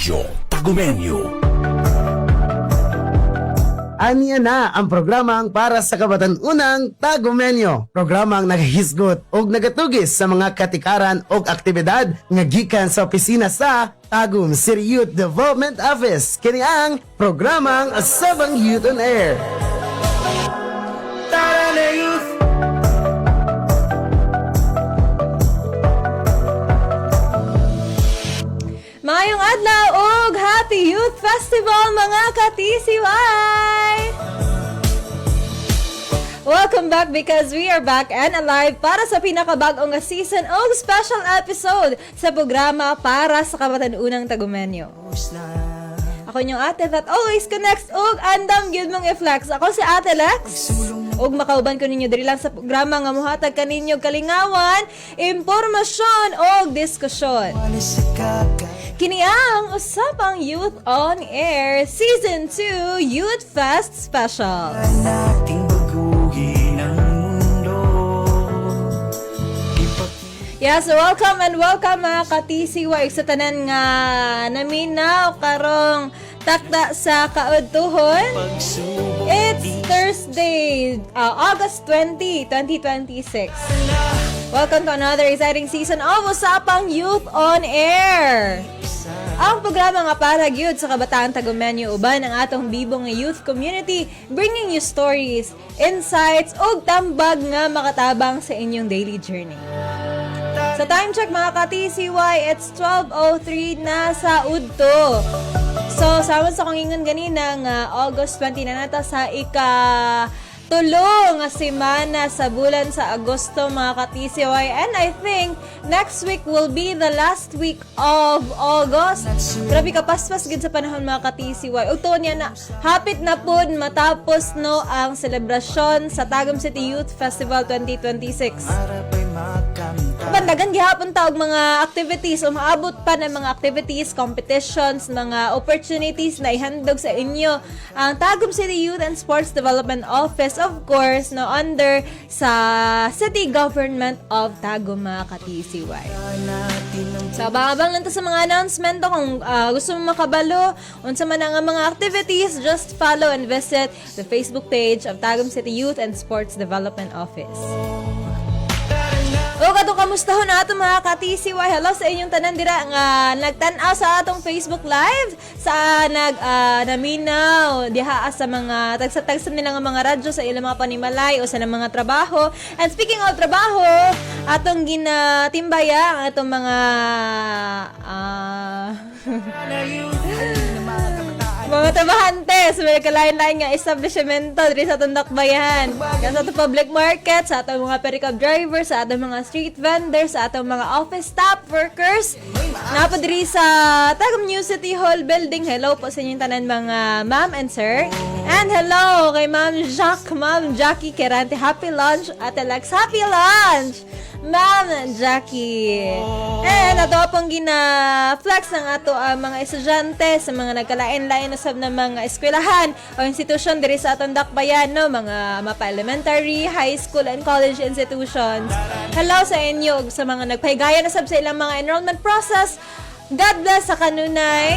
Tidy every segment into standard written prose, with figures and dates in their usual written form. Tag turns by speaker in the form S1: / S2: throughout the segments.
S1: Radyo Tagumenyo.
S2: Aniya na ang programang para sa kabatan-unang Tagumenyo. Programang naghisgot o nagatugis sa mga katikaran o aktibidad nga gikan sa opisina sa Tagum City Youth Development Office. Kini ang programang Sabang Youth on Air. Tara na Youth!
S3: Mayong adlaw ug Happy Youth Festival mga ka-TCY! Welcome back because we are back and alive para sa pinakabag-ong nga season o special episode sa programa para sa kabatan-unang Tagumenyo. Ako inyong ate that always connects ug andam gyud mong i-flex. Ako si Ate Lex. Ug makauban ko ninyo diri lang sa programa nga mohatag kaninyo kalingawan, impormasyon ug diskusyon. Kini ang Usapang Youth on Air Season 2 Youth Fest Special. Yes, welcome and welcome mga ka-TCY sa tanan nga naminaw karong takda sa kaudtuhon. It's Thursday, August 20, 2026. Welcome to another exciting season of Usapang Youth on Air. Ang programa nga para gyud sa kabataan Tagumenyo uban ang atong bibong nga youth community, bringing you stories, insights ug tambag nga makatabang sa inyong daily journey. Sa time check mga ka-TCY, it's 12:03 na sa udto. So, sama sa kong ingon ganina nga August 20 na nata sa ika-tulo nga semana sa bulan sa Agosto mga ka-TCY. And I think next week will be the last week of August. Grabe kapaspas gid sa panahon mga ka-TCY. Ug tuon niya na hapit na pud matapos no ang selebrasyon sa Tagum City Youth Festival 2026. Bandagan gihapon ta og mga activities o maabot pa ng mga activities, competitions, mga opportunities na ihandog sa inyo ang Tagum City Youth and Sports Development Office, of course, no, under sa City Government of Tagum mga ka-TCY. So, abang lang ta sa mga announcement kung gusto mo makabalo unsa man ang mga activities, just follow and visit the Facebook page of Tagum City Youth and Sports Development Office. O kadto kamustahon ato mga ka-TCY. Hello sa inyong tanan dira nga nagtan-aw sa atong Facebook Live sa naminaw diha sa mga tagsa-tagsa nila nga mga radyo sa ilang mga panimalay o sa mga trabaho. And speaking of trabaho, atong ginatimbaya ang atong mga mga trabahante sa mga kalain-lain nga establishmento diri sa atong dakbayan. Sa atong public market, sa atong mga pericab drivers, sa atong mga street vendors, sa atong mga office staff workers. Napa diri sa Tagum New City Hall building. Hello po sa inyong tanan mga ma'am and sir. And hello kay Ma'am Jackie Kerante. Happy lunch, Ate Lex. Happy lunch! Ma'am Jackie. And ato pong gina-flex ng ato ang mga estudyante sa mga nagkalain-lain usab na mga eskwelahan o institusyon diri sa atong dakbayan, no, mga mapa elementary, high school and college institutions. Hello sa inyo ug sa mga nagpahigayon usab sa ilang mga enrollment process. God bless sa kanunay.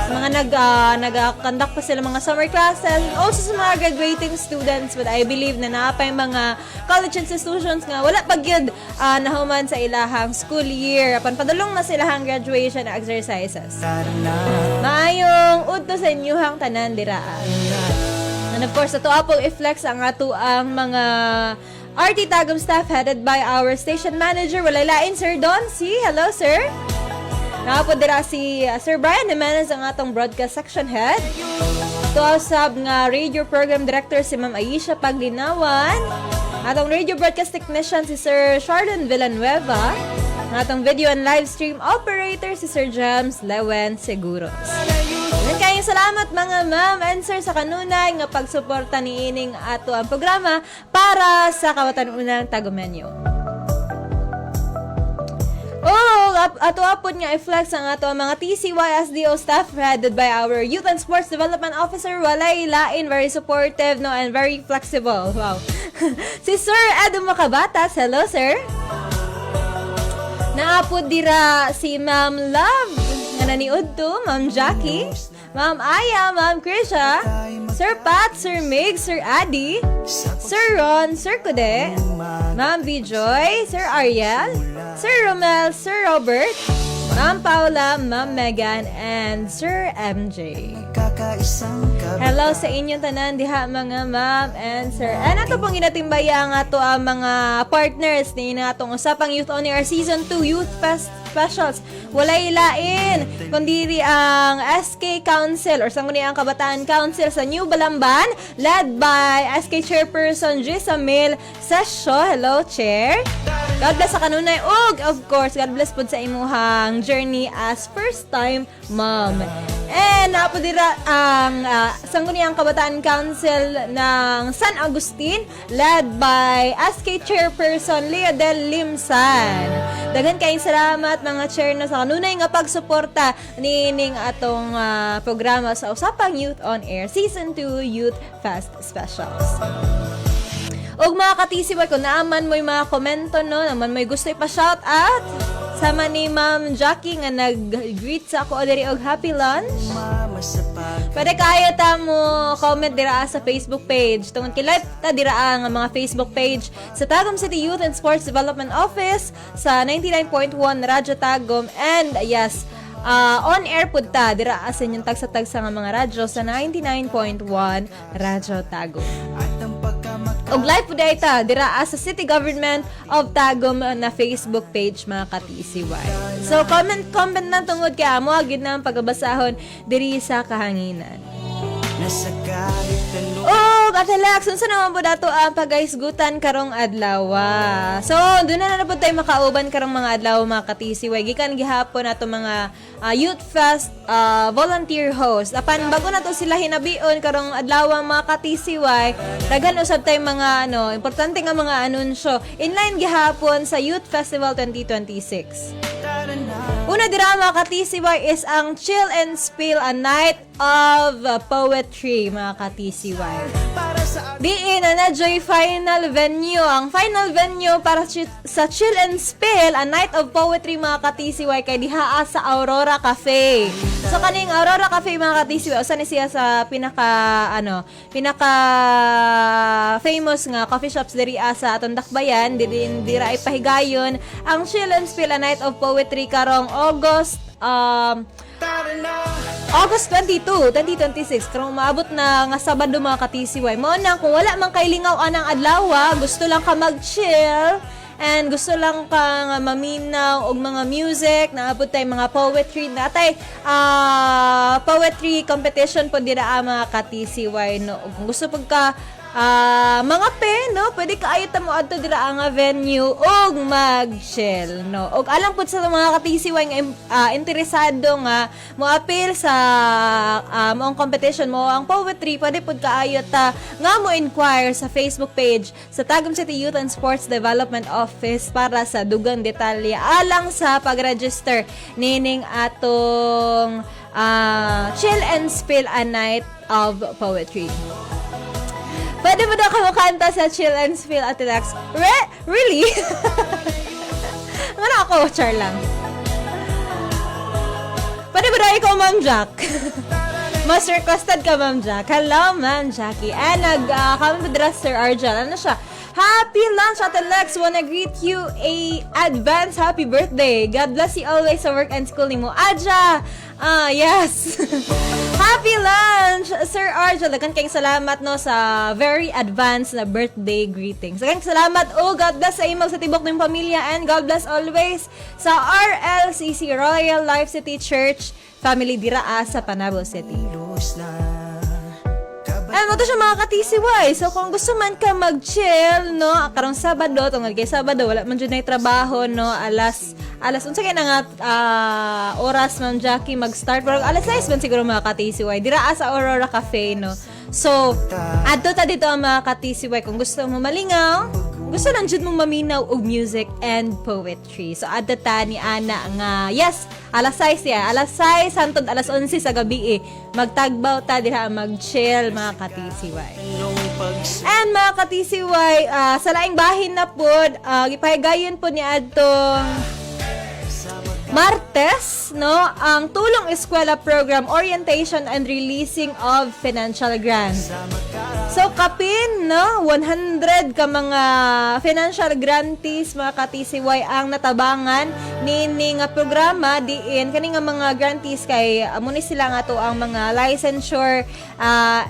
S3: Sa mga nag-conduct pa sila mga summer classes, and also sa mga graduating students, but I believe na napay mga college institutions nga wala pa gyud nahuman sa ilahang school year apan padulong na sa ilahang graduation exercises. Maayong udto sa inyuhang tanan dira. And of course, ato apong i-flex ang ato ang mga RT Tagum staff headed by our station manager. Walay lain, Sir Don C. Hello, sir. Nakapod dira si Sir Brian Jimenez ang atong broadcast section head. Ito sab nga radio program director si Ma'am Aisha Paglinawan. Atong radio broadcast technician si Sir Shardon Villanueva. Atong video and live stream operator si Sir James Lewen Seguros. Kayong salamat mga ma'am and sir sa kanunay nga pagsuporta ni ining ato ang programa para sa kabatan-unang Tagumenyo. Ato apod nga i-flex ang ato mga TCYSDO staff headed by our Youth and Sports Development Officer. Walay lain, very supportive, no, and very flexible. Wow. Si Sir Edo Makabatas. Hello, sir. Naapod dira si Ma'am Love nga naniud to, Ma'am Jackie, Ma'am Aya, Ma'am Krisha, Sir Pat, Sir Mig, Sir Adi, Sir Ron, Sir Kude, Ma'am Bijoy, Sir Ariel, Sir Romel, Sir Robert, Ma'am Paula, Ma'am Megan, and Sir MJ. Hello sa inyong tanan diha mga ma'am and sir. And ato pong inatimbaya nga to ang mga partners ni natong usapang Youth On Air Season 2 Youth Fest Specials. Walay lain kundi ang SK Council or sangguni ang Kabataan Council sa New Balamban led by SK Chairperson Jisamil Sesyo. Hello, Chair. God bless sa kanunay ug of course God bless pod sa imuhang journey as first time mom. And napo dira ang sangguniang Kabataan Council ng San Agustin led by SK Chairperson Lea Del Limsan. Daghan kayong salamat mga chair na sa kanunay nga pagsuporta nining atong programa sa usapang Youth On Air Season 2 Youth Fest Specials. Og mga katisiway, kung naaman mo yung mga komento, no, naman mo gusto ipa-shout out, sama ni Ma'am Jackie nga nag-greet sa ako diri og happy lunch. Pwede kayo ta mo comment dira sa Facebook page. Tungod kay live ta dira ang mga Facebook page sa Tagum City Youth and Sports Development Office sa 99.1 Radyo Tagum and yes, on air pud ta dira sa inyong tagsa-tagsa nga mga radyo sa 99.1 Radyo Tagum. Og live po data dira sa City Government of Tagum na Facebook page mga ka-TCY. So comment na tungod kay amo agid na ang pagbabasahon diri sa kahanginan. Oh, Katalax, unsa naman po dato ang pagaisgutan karong adlaw. So, doon na po tayo makauban karong mga adlaw mga ka-TCY. Gikan gihapon nato mga Youth Fest volunteer host. Apan bago na to sila hinabion karong adlaw mga ka-TCY, daghan usab tay mga importante nga mga anunsyo. Inline gihapon sa Youth Festival 2026. Una dira mga ka-TCY is ang Chill and Spill, a night of poetry mga ka-TCY. Diin na Joy final venue. Ang final venue para sa Chill and Spill, a night of poetry mga ka-TCY kay dihaa sa Aurora Cafe. So kaning Aurora Cafe mga ka-TCY, usa ni siya sa pinaka famous nga coffee shops diri sa atong dakbayan. Dira ipahigayon ang Chill and Spill, a night of poetry karong August 22, 2026. Karong maabot na nga Sabado mga ka-TCY. Mao na kung wala man kay lingaw anang adlaw, gusto lang ka mag-chill and gusto lang ka maminaw og mga music, naabot tay mga poetry, natay poetry competition po dira mga ka-TCY, no. Kung gusto pag ka mga no, pwede ka ayot mo adto dira ang venue og mag-chill, no. Og alam pud sa mga ka-TCY nga interesado nga mo appeal sa moong competition mo ang poetry, pwede pud ka ayot nga mo inquire sa Facebook page sa Tagum City Youth and Sports Development Office para sa dugang detalye alang sa pag-register nining atong Chill and Spill, a night of poetry. Pwede mo daw kumukanta sa Chill and Spill at Relax? Really? Ano ako? Char lang. Pwede mo daw ikaw, Ma'am Jack? Mas requested ka, Ma'am Jack. Hello, Ma'am Jackie. And kami po dira, Sir Arjel. Ano siya? Happy lunch, Ate Lex. Wanna greet you a advance happy birthday. God bless you always sa work and school ni mo. Aja! Yes. Happy lunch, Sir Arjel. Dagan kayong salamat no sa very advanced na birthday greetings. Dagan salamat. God bless sa imong sa tibok ng pamilya and God bless always sa RLCC, Royal Life City Church family dira sa Panabo City. Mo to siya mga ka-TCY. So, kung gusto man ka mag-chill, no, karong Sabado, tungkol kay Sabado, wala man dyan na trabaho, no, alas, unsa kaya na nga oras, Ma'am Jackie, mag-start. Pero alas 6 man siguro mga ka-TCY. Dira sa Aurora Cafe, no. So, adto ta dito ang mga ka-TCY. Kung gusto mo malingaw, gusto lang dyan mong maminaw og music and poetry. So, adto ta ni Ana nga, yes, alas 6 ya. Alas 6, hantod alas 11 sa gabi magtagbaw ta diha mag-chill mga ka-TCY. And mga ka-TCY, sa laing bahin na pod, gipahigayon po ni adtong Martes, no, ang Tulong Eskwela Program Orientation and Releasing of Financial Grants. So, kapin, no, 100 ka mga financial grantees, mga ka-TCY, ang natabangan ni nga programa diin kani nga mga grantees kay muni sila nga to ang mga licensure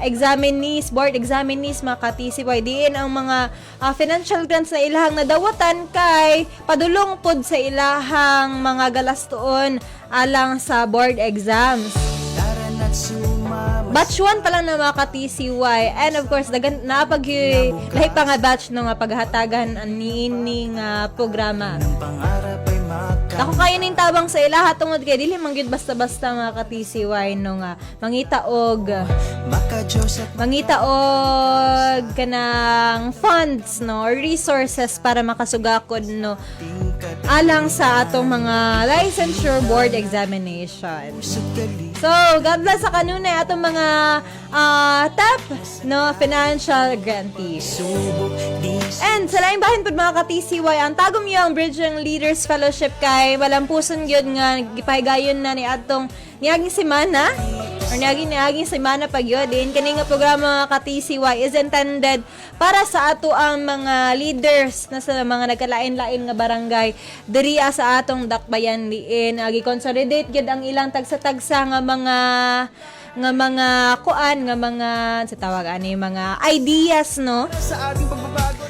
S3: examinees, board examinees, mga ka-TCY, diin ang mga financial grants na ilahang nadawatan kay padulong pod sa ilahang mga galastoon alang sa board exams. Batch 1 pa lang na mga ka-TCY, and of course napag lahi pa nga batch no nga paghatagan ani nga programa. Ako kayo ning tabang sa ilaha tungod kay dili man gyud basta-basta mga ka-TCY no nga mangita og kanang funds no or resources para makasugakod no alang sa atong mga licensure board examination. So, God bless sa kanunay atong mga top no financial grantees. And sa laing bahin pod mga ka-TCY, ang tagom yung Bridging Leaders Fellowship kay malampuson gyud nga gipahigayon na ni atong niaging semana or niaging semana pa gyud din kani nga programa mga ka-TCY is intended para sa ato ang mga leaders na sa mga nagkalain-lain nga barangay diri sa atong dakbayan diin gi-consolidate gyud ang ilang tagsa-tagsa nga mga kuan nga mga sa tawag ani mga ideas no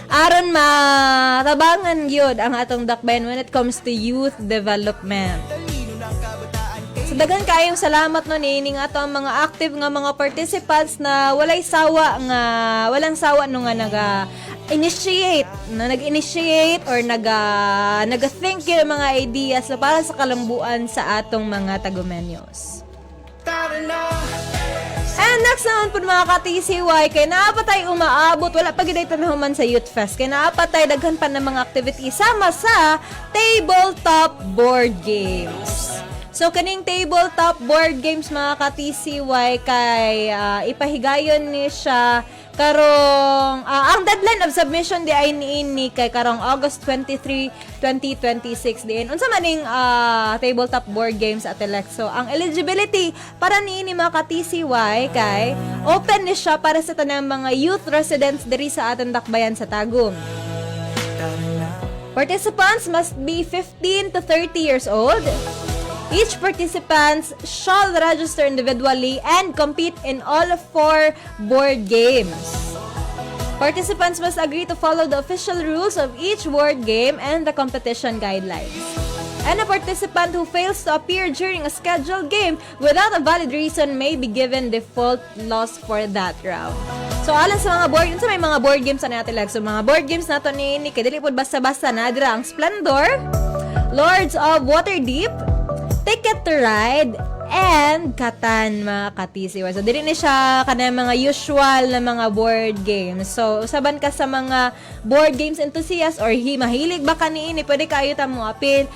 S3: aron matabangan gyud ang atong dakbayan when it comes to youth development. So dagan kayong salamat no nining ato ang mga active nga mga participants na walang sawa no nga nag-initiate or nag-think yung mga ideas na para sa kalambuan sa atong mga tagumenyos. And next naman po mga ka-TCY, kay naapatay umaabot, wala pa giday tanahuman sa Youth Fest, kay naapatay daghan pa ng mga activities sama sa tabletop board games. So, kaning tabletop board games mga ka-TCY, kay ipahigayon ni siya karong ang deadline of submission di ay niini kay karong August 23, 2026 diin. Unsa man ning tabletop board games at So, ang eligibility para niini mga ka-TCY kay open ni siya para sa tanang mga youth residents diri sa atong dakbayan sa Tagum. Participants must be 15 to 30 years old. Each participant shall register individually and compete in all 4 board games. Participants must agree to follow the official rules of each board game and the competition guidelines. And a participant who fails to appear during a scheduled game without a valid reason may be given default loss for that round. So, alang sa mga board games, may mga board games na natin lang. So, mga board games na ito ni kay dili pod basta-basta na dira ang Splendor, Lords of Waterdeep, Ticket to Ride, and Catan mga ka-TCY. So, dili ni siya kanang mga usual na mga board games. So, usaban ka sa mga board games enthusiast or mahilig ba ka niini, pwede kayo mo apil.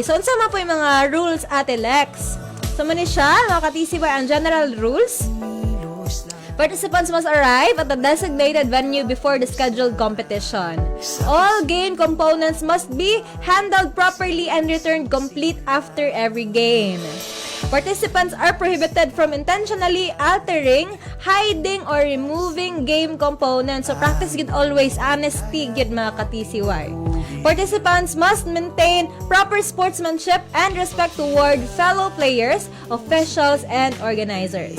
S3: So, unsa man po yung mga rules at Lex. So, mani siya, mga ka-TCY, ang general rules. Participants must arrive at the designated venue before the scheduled competition. All game components must be handled properly and returned complete after every game. Participants are prohibited from intentionally altering, hiding, or removing game components. So, practice good always honesty good mga ka-TCY. Participants must maintain proper sportsmanship and respect toward fellow players, officials, and organizers.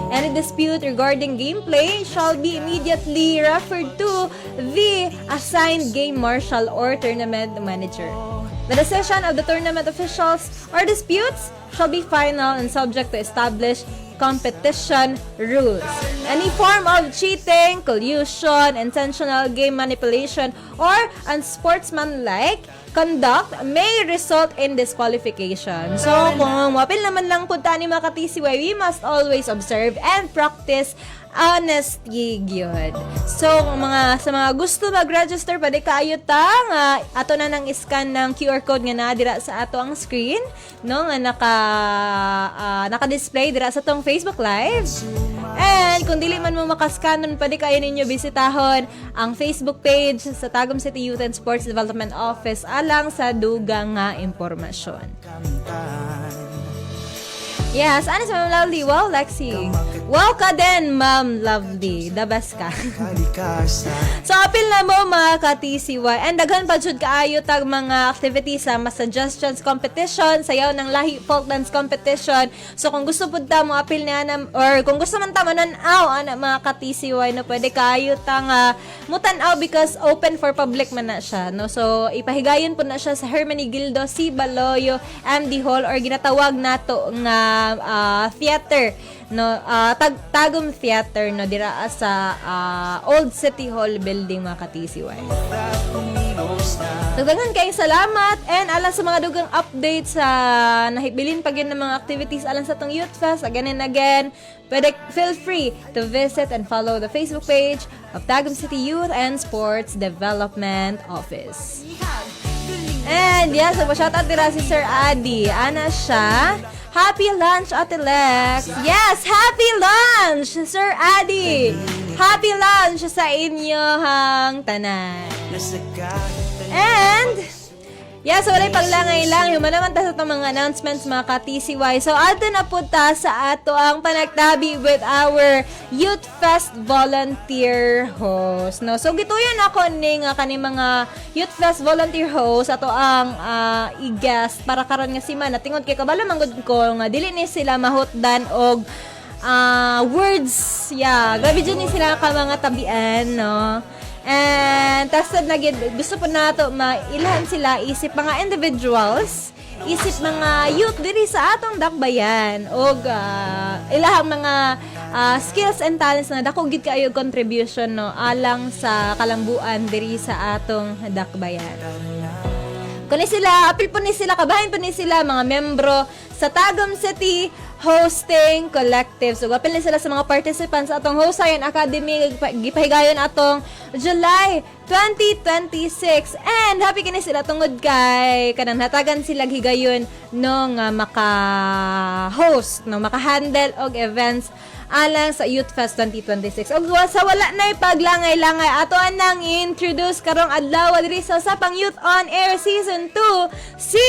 S3: Any dispute regarding gameplay shall be immediately referred to the assigned game marshal or tournament manager. The decision of the tournament officials or disputes shall be final and subject to established competition rules. Any form of cheating, collusion, intentional game manipulation, or unsportsmanlike conduct may result in disqualification. So, kung mapil naman lang punta ni mga ka-TCY, we must always observe and practice honesty gyud. So sa mga gusto mag-register pwede kaayo ta nga ato na nang scan ng QR code nga naa dira sa ato ang screen no nga naka-display dira sa tong Facebook Live. And kung dili man mo makascan nun, pwede kayo ninyo bisitahon ang Facebook page sa Tagum City Youth and Sports Development Office alang sa dugang nga impormasyon. Yes, ano sa Ma'am Lovely? Wow, Lexi. Wow ka din, Ma'am Lovely. The best ka. So, apil na mo mga ka-TCY. And daghan pa jud kaayo tag mga activities sa suggestions competition, sayaw ng lahi folk dance competition. So, kung gusto pud ta mo apil niya or kung gusto man ta manan-aw ana mga ka-TCY na pwede kaayo ta nga mutan-aw because open for public man na siya, no? So, ipahigayon po na siya sa Hermione Gildo, C. Baloyo, MD Hall or ginatawag nato nga theater no Tagum Theater no dira sa Old City Hall building mga ka-TCY. Dagdagan kayong salamat and alang sa mga dugang updates sa nahibilin pa gyud ng mga activities alang sa tong Youth Fest again and again. Pwede feel free to visit and follow the Facebook page of Tagum City Youth and Sports Development Office. And yes, shoutout dira si Sir Adi. Ana siya. Happy lunch, Ate Lex. Yes, happy lunch, Sir Adi. Happy lunch sa inyong tanan. And yes, walay paglangay lang. Human naman ta sa itong mga announcements mga ka-TCY. So, ato na po ta sa ato ang panagtabi with our Youth Fest volunteer host. No? So, gituyan ako ni nga kani mga Youth Fest volunteer host ato ang i-guest para karon nga si man. Tingod kay kabalo manggod ko nga dili ni sila mahutdan og words. Yeah, grabe dyan ni sila ka mga tabian, no? And tasad na gusto po nato mailhan sila isip mga individuals, isip mga youth diri sa atong dakbayan og ilahang mga skills and talents na dako gid kaayo contribution no alang sa kalambuan diri sa atong dakbayan. Kani sila, apil po ni sila, kabahin po ni sila, mga membro sa Tagum City Hosting Collective. So, apil ni sila sa mga participants sa atong Hosayan Academy, gipahigayon atong July 2026. And happy kini sila tungod kay kanang hatagan sila higayon no nga maka-host, no maka-handle og events alang sa Youth Fest 2026. Og sa wala na paglangay-langay ato nang introduce karong adlaw diri sa Usapang Youth on Air Season 2 si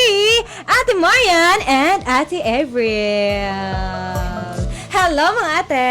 S3: Ate Marian and Ate Avril. Hello mga ate.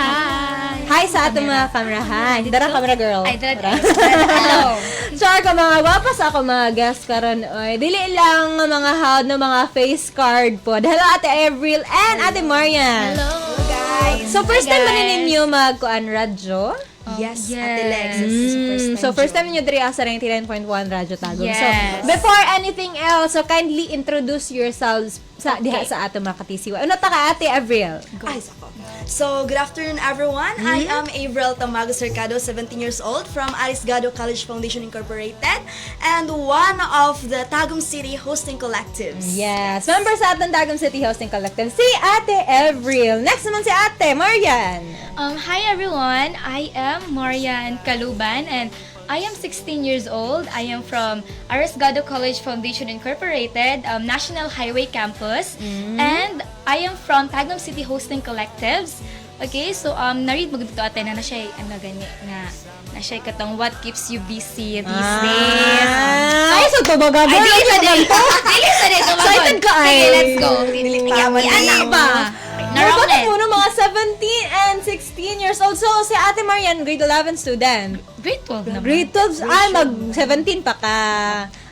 S1: Hi!
S3: Hi sa ating mga kamerahan. Dara camera girl.
S1: Ay, dara. Hello!
S3: Char ka mga wapas ako mga guest karon oy. Dili lang mga hawd no mga face card po. Hello Ate Avril and Ate Marian.
S1: Hello, guys!
S3: So first time ba ninyo magkuan radyo?
S1: Yes,
S4: Yes.
S1: Ate Lex. This is the first time.
S3: So first time niyo diri sa 99.1 Radyo Tagum.
S1: Yes.
S3: So before anything else, so kindly introduce yourselves sa diha sa ato mga ka-TCY. Ano ta ka Ate Avril?
S1: Ay, sako. So, good afternoon, everyone. I am Avril Tamago Cercado, 17 years old, from Arisgado College Foundation Incorporated, and one of the Tagum City Hosting Collectives.
S3: Yes. Member sa atong Tagum City Hosting Collective, si Ate Avril. Next naman si Ate Marian.
S4: Hi everyone, I am Marian Kaluban and I am 16 years old. I am from Arisgado College Foundation Incorporated, National Highway Campus, and I am from Tagum City Hosting Collectives. Okay, so na-read mo dito ate na siya ano gani nga na siya katong what keeps you busy these days.
S3: Ay, so to baga.
S4: Ay, dili sa dito. Dili sa dito.
S3: Excited ka ay.
S4: Okay, let's go. Anak ba?
S3: Naroon mo no, mga 17 and 16 years old. So, si Ate Marian, grade 11 student.
S4: Grade 12 naman.
S3: Grade 12, ay, mag-17 pa ka.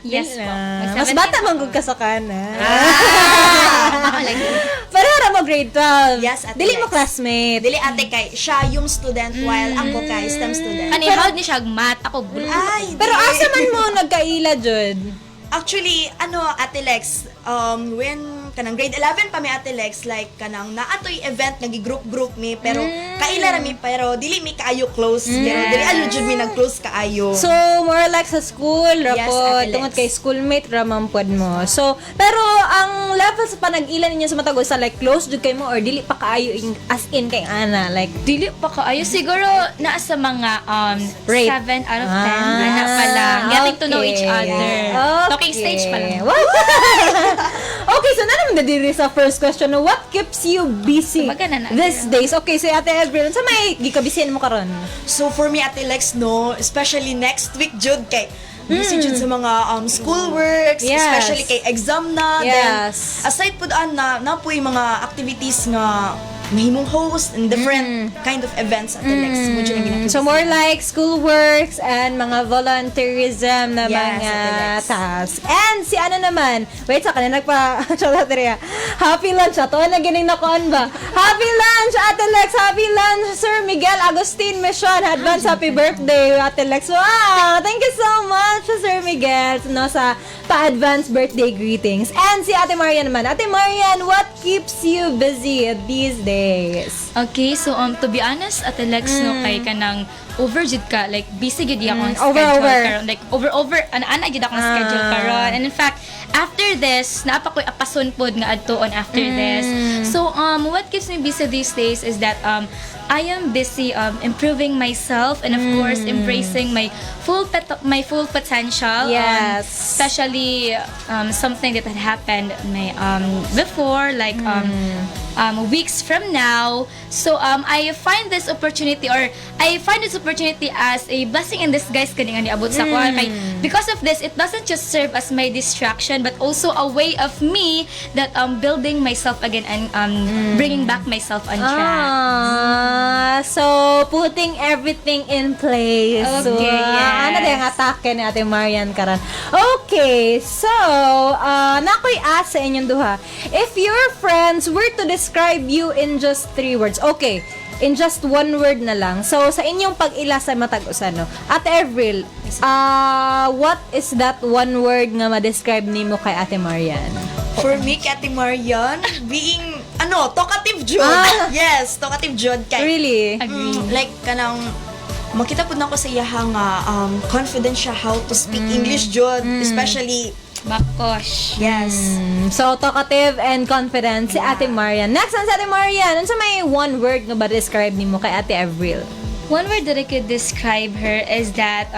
S4: Yes po.
S3: Mas bata manggug ka sa kana.
S1: Like,
S3: Pero harap mo grade 12.
S1: Yes, Ate
S3: Dili mo
S1: Lex.
S3: classmate.
S1: Dili ate kay siya yung student while ako kay STEM student.
S4: Kanihawd ni siya mat. Ako bulo.
S1: Ay,
S3: Pero
S1: di.
S3: asa man mo nagkaila, Jud?
S1: Actually, Ate Lex, when kanang grade 11 pa mi Ate Lex, like kanang naatoy event nagi-group mi pero kaila ra mi pero dili mi kaayo close pero dili ayo jud mi nag-close kaayo.
S3: So, more like sa school,
S1: Yes,
S3: rapod,
S1: Ate Lex.
S3: tungod kay schoolmate, ramang pod mo. So, pero ang level ka sa panag-ilan ninyo sa matag usa like close jud kay mo or dili pa kaayo as in kay ana like
S4: Dili pa kaayo. Siguro, naa sa mga
S3: Rate.
S4: 7 out of 10. Ana pa lang. Getting to know each other.
S3: Okay.
S4: Talking stage pa lang.
S3: Wow. Okay, so na naman na diri sa first question. No, what keeps you busy
S4: Magana na.
S3: these days? Okay, so Ate Evelyn, sa may gikabisihan mo karon?
S1: So for me, Ate Lex, no, especially next week, Jud, kay busy Jud sa mga school works,
S3: Yes.
S1: especially kay exam na.
S3: Yes.
S1: Then, aside po daan na po yung mga activities nga mahimong host and different kind of events, Ate Lex. Mo Jud ang ginagawa.
S3: So more like school works and mga volunteerism na
S1: Yes,
S3: mga
S1: Ate Lex.
S3: tasks. And si ano naman, wait sa kanina happy lunch ato na gining nakuan ba? Happy lunch Ate Lex, happy lunch Sir Miguel Agustin Mission. Advance happy birthday Ate Lex. Wow, thank you so much Sir Miguel no sa pa-advance birthday greetings. And si Ate Marian naman. Ate Marian, what keeps you busy these days?
S4: Okay, so to be honest, Ate Lex, no, kay kanang overjud ka, like busy gid akong
S3: Over.
S4: schedule karon, like over ana gid akong schedule karon. And in fact, after this, naapa ko'y apason pod nga adtoon after this. So what keeps me busy these days is that I am busy improving myself and of course embracing my full potential.
S3: Yes.
S4: Especially something that had happened my before, like weeks from now. So I find this opportunity as a blessing in disguise kani nga niabot sa ko. Kay because of this, it doesn't just serve as my distraction but also a way of me that building myself again and bringing back myself on track.
S3: So putting everything in place. So,
S4: Okay, yes.
S3: Ano din ang atake ni Ate Marian karan. Okay, so nakoy asa inyong duha. If your friends were to describe you in just 3 words, okay, in just 1 word na lang. So sa inyong pag-ila sa matag-usan, no? Ate Avril, what is that 1 word nga ma-describe nimo kay Ate Marian?
S1: For me, kay Ate Marian, being, talkative Jud. Yes, talkative Jud. Kay,
S3: Really?
S1: like, kanang, makita po na ko sa iya nga confident siya how to speak English Jud. Especially,
S4: Bakosh.
S1: yes.
S3: So, talkative and confident si Ate Marian. Next, ang si Ate Marian. Ano sa may 1 word nga ba describe ni mo kay Ate Avril?
S4: One word that I could describe her is that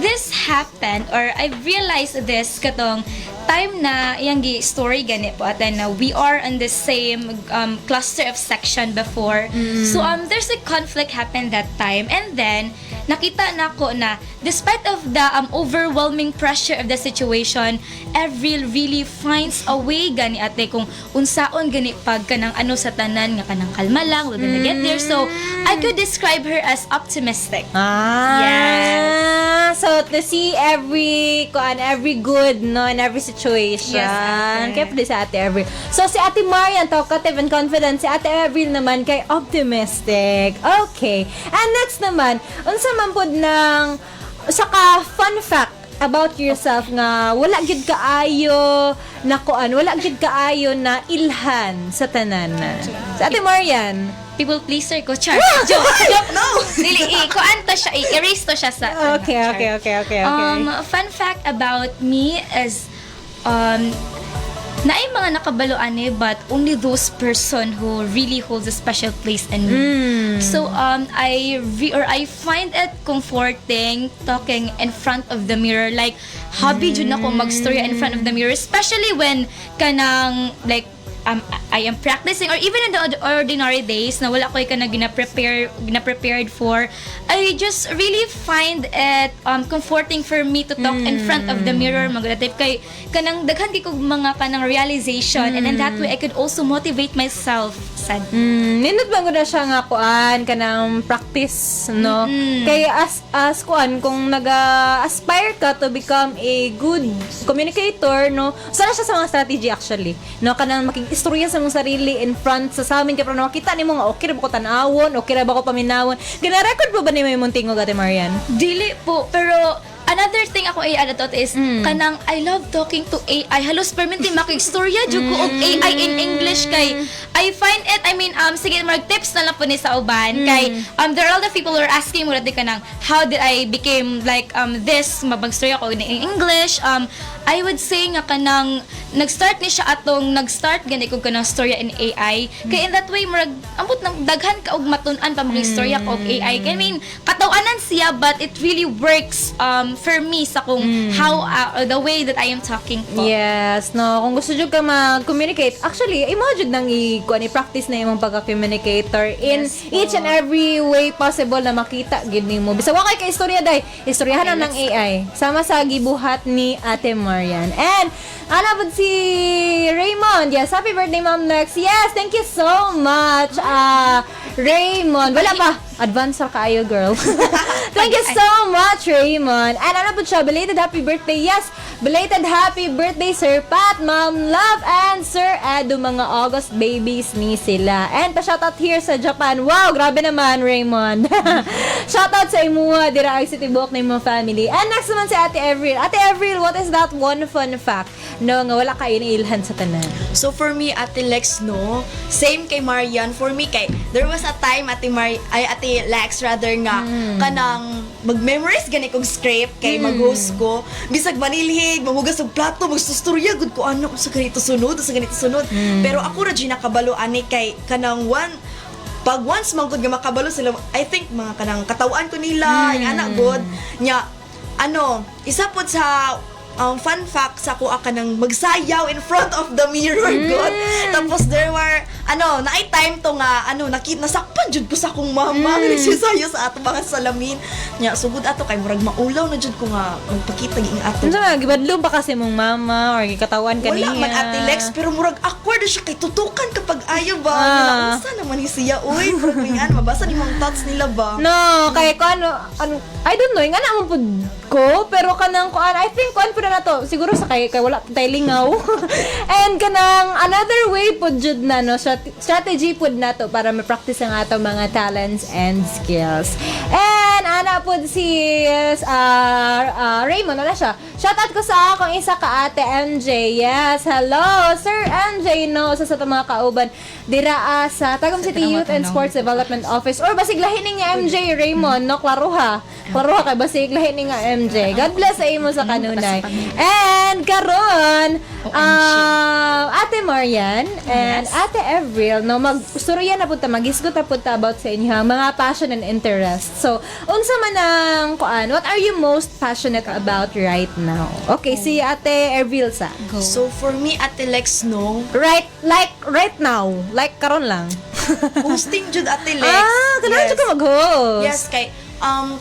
S4: this happened or I realized this katong time na iyang story gani po ate na we are on the same cluster of section before. So there's a conflict happened that time and then nakita nako na despite of the overwhelming pressure of the situation, Avril really finds a way gani ate kung unsaon gani pag kanang ano sa tanan nga kanang kalma lang, we're gonna get there. So I could describe her as optimistic.
S3: Yes. So, to see every good, no, in every situation.
S4: Yes, ate.
S3: Kaya pwede si Ate Avril. So, si Ate Marian, talkative and confident. Si Ate Avril naman kay optimistic. Okay. And next naman, unsa man pod ng saka fun fact about yourself nga wala gid kaayo na wala gid kaayo na ilhan sa tanan. Si Ate Marian,
S4: People pleaser ko, char. Joke. No. Dili, kuan to siya, erase to siya sa
S3: Okay.
S4: Fun fact about me is naay mga nakabaloan but only those person who really holds a special place in me. So I find it comforting talking in front of the mirror, like hobby jud nako magstorya in front of the mirror, especially when kanang like I am practicing or even in the ordinary days na wala ko gina-prepared for, I just really find it comforting for me to talk in front of the mirror magalatip kay kanang daghan kay kog mga kanang realization and in that way I could also motivate myself sad.
S3: Nindot ba na siya nga kuan kanang practice, no? Kay as kuan kung naga-aspire ka to become a good communicator, no? Sana siya sa mga strategy actually, no? Kanang istorya sa mong sarili in front sa amin kaya para makita nimo nga okay ra ba ko tan-awon, okay ra ba ko paminawon. Gina-record po ba ni may muntingog Ate Marian?
S4: Dili po, pero another thing ako i-add to is kanang I love talking to AI. Halos permanently makig-storya jud ko og AI in English kay I find it, sige mag tips na lang po ni sa uban kay there are a lot of people who are asking mo dati kanang how did I became like this magstorya ko in English. I would say nga kanang nag-start gani ko kanang storya in AI. Kay in that way murag ambot nang daghan ka og matun-an pa magstorya ko og AI. I mean, katawanan siya but it really works for me sa kung how the way that I am talking po.
S3: Yes, no. Kung gusto nyo ka mag-communicate, actually, imagine nang i-practice na imong pagka-communicator in each and every way possible na makita gid nimo. Bisa wa kay ka istorya day, istoryahan na ng AI. Sama sa gibuhat ni Ate Marian. And ana po si Raymond. Yes, happy birthday Ma'am Lex. Yes, thank you so much. Raymond. Wala pa. Advance ra kaayo, girl. Thank you so much, Raymond. And ano po siya, belated happy birthday. Yes, belated happy birthday, Sir Pat, Ma'am Love, and Sir Edu. Mga August babies ni sila. And pa-shoutout here sa Japan. Wow, grabe naman, Raymond. Shoutout sa imuha, dira ay City Book na imong family. And next naman si Ate Avril. Ate Avril, what is that one fun fact? No, nga wala kayo iniilhan sa tanan.
S1: So for me, Ate Lex, no, same kay Marian. For me, there was a time, Ate Lex, rather nga, kanang mag-memorize gani kong script, kay mag-host ko, bisag manilhig, mamugas og plato, magsusturya, good ko, ano, sa ganito sunod, Pero ako ra dyan nakabalo, ani, kay kanang pag once manggod nga makabalo sila, I think, mga kanang katawaan ko nila, yung anak god, nya, isa po sa fun fact sa kuha ka nang magsayaw in front of the mirror, God. Tapos there were, naay time to nga, nasakpan jud ko sa akong mama, nagsisayaw sa ato mga salamin. Nya, sugod ato, kay murag maulaw na jud ko nga, magpakita ging ato.
S3: Ano nga, gibadlo ba kasi mong mama or gikatawan ka niya?
S1: Wala man, Ate Lex, pero murag awkward siya, kay tutukan kapag ayaw ba. Unsa naman ni siya, uy, murag mabasa ni mga thoughts nila ba?
S3: No, kaya ko I don't know, nga naman po ko, pero kanang I think kuan po na to, siguro sa kay wala tay lingaw. And kanang another way po jud na no, strategy po na to para ma-practice ang ato mga talents and skills. And ana po si Raymond, wala siya. Shoutout ko sa akong isa ka ate MJ. Yes, hello, Sir MJ, no, sa mga kauban dira sa Tagum City Youth and Sports Development Office or basig lahi ni nga MJ Raymond, no, klaruha kay basig lahi ni nga MJ. God bless sa imo sa kanunay. And karon Ate Marian and Ate Avril, no, magstorya na punta, magisgot na punta about sa inyo mga passion and interest. So, unsa man ang what are you most passionate about right now? Okay, si Ate Avril sa.
S1: So for me, Ate Lex, no,
S3: Right now, like karon lang.
S1: hosting jud, Ate Lex.
S3: Kailangan yes. Ka mag-host.
S1: Yes, kay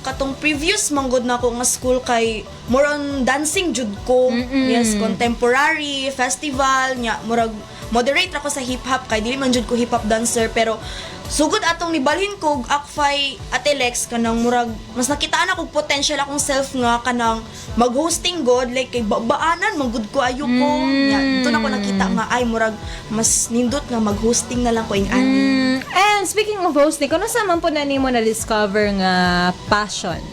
S1: katong previous manggod na ako nga school kay more on dancing jud ko. Yes, contemporary, festival, nya murag moderate ako sa hip hop kay dili man jud ko hip hop dancer, pero sugod atong nibalhin ko akfay, Ate Lex, kanang murag mas nakitaan ako potential akong self nga kanang mag-hosting god, like kay baanan manggod ko ayo ko. Nya dito na ko nakita nga ay murag mas nindot nga mag-hosting na lang ko ing ani.
S3: And speaking of hosting, kung sa man po na nimo na discover nga passion?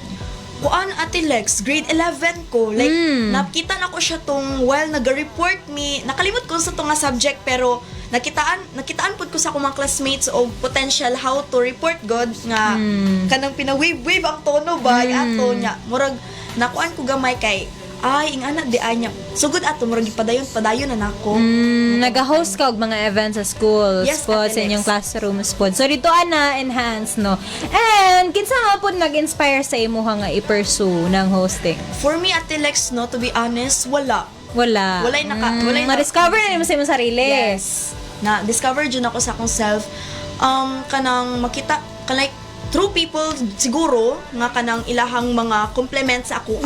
S1: Kuan, Ate Lex, grade 11 ko. Like, nakita na ko siya tong while nag-report me. Nakalimot ko sa tong nga subject, pero nakitaan pud ko sa akong mga classmates o potential how to report God nga kanang pina-wave ang tono ba ato nya. Murag nakuan ko gamay kay ing anak di anya. Sugod ato murag padayon na nako.
S3: Nag-host ka og mga events sa school,
S1: Yes,
S3: sports,
S1: Ate Lex.
S3: sa inyong classroom sport. So dito ana enhance no. And kinsa nga po nag-inspire sa imo nga i-pursue ng hosting?
S1: For me, Ate Lex, no, to be honest, wala.
S3: Wala.
S1: Walay
S3: Ma-discover na nimo sa imong sarili.
S1: Yes. Na-discover dyan ako sa akong self. Kanang makita, like, true people siguro, nga kanang ilahang mga compliments sa ako,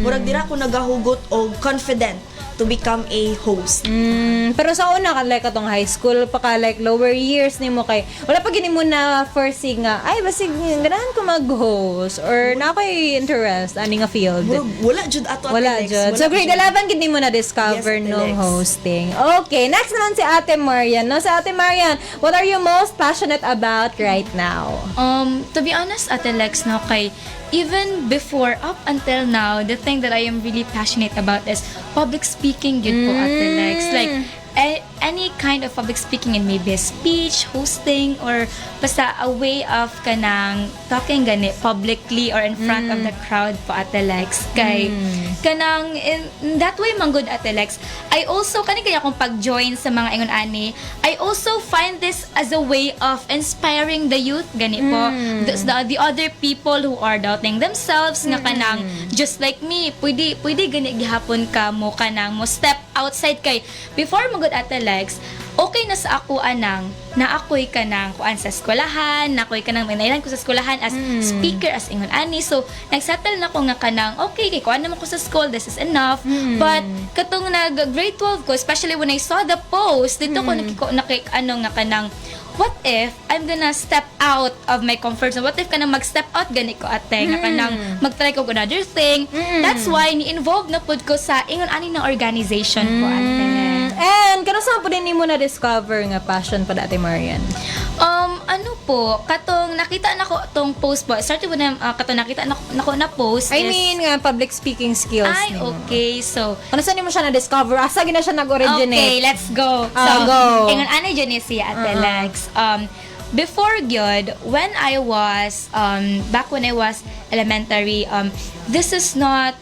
S1: murag dira ko nagahugot o confident to become a host.
S3: Pero sa una ka like atong high school pa ka like lower years nimo kay wala pa gini mo na foresee nga ay basig ganahan ko mag-host or na ko'y interest ani nga field.
S1: Wala jud ato
S3: Wala
S1: Alex.
S3: jud. So grade 11 gid mo na discover
S1: Yes,
S3: nung
S1: Alex.
S3: hosting. Okay, next naman si Ate Marian. No, sa Ate Marian, what are you most passionate about right now?
S4: To be honest, Ate Lex, no, kay even before, up until now, the thing that I am really passionate about is public speaking, yun po, Ate Lex. Like, any kind of public speaking, and maybe a speech, hosting, or basta a way of kanang talking gani publicly or in front of the crowd po, Ate Lex. Kay, kanang, in that way, manggod, Ate Lex, I also, kaning kaya kung pag-join sa mga ingon ani, I also find this as a way of inspiring the youth, gani po. The other people who are doubting themselves, nga kanang, just like me, pwede gani gihapon ka mo, kanang, mo step outside kay, before magod, Ate Lex, okay na sa ako anang na ako'y kanang kuan sa eskwelahan, na ako'y kanang minailan ko sa eskwelahan as speaker, as ingon ani. So, nagsettle na ko nga kanang, okay, kay kuan naman ko sa school, this is enough. But, katong grade 12 ko, especially when I saw the post, dito ko nga kanang, what if I'm gonna step out of my comfort zone? What if kanang mag-step out gani ko ate, nga kanang mag-try ko another thing? That's why ni-involve na pud ko sa ingon ani ng organization ko ate.
S3: And kano sa po din nimo na discover nga passion pa Ate Marian?
S4: Ano po, katong nakita na ko tong post po. Started with katong nakita na ko na post
S3: I
S4: is,
S3: mean nga public speaking skills
S4: ay,
S3: nimo.
S4: okay. So,
S3: Ano sa nimo siya na discover? Asa gina siya
S4: okay,
S3: nag-originate?
S4: let's go.
S3: Go.
S4: Ingon ani dyan si Ate Lex. Before gyud, when I was back when I was elementary, this is not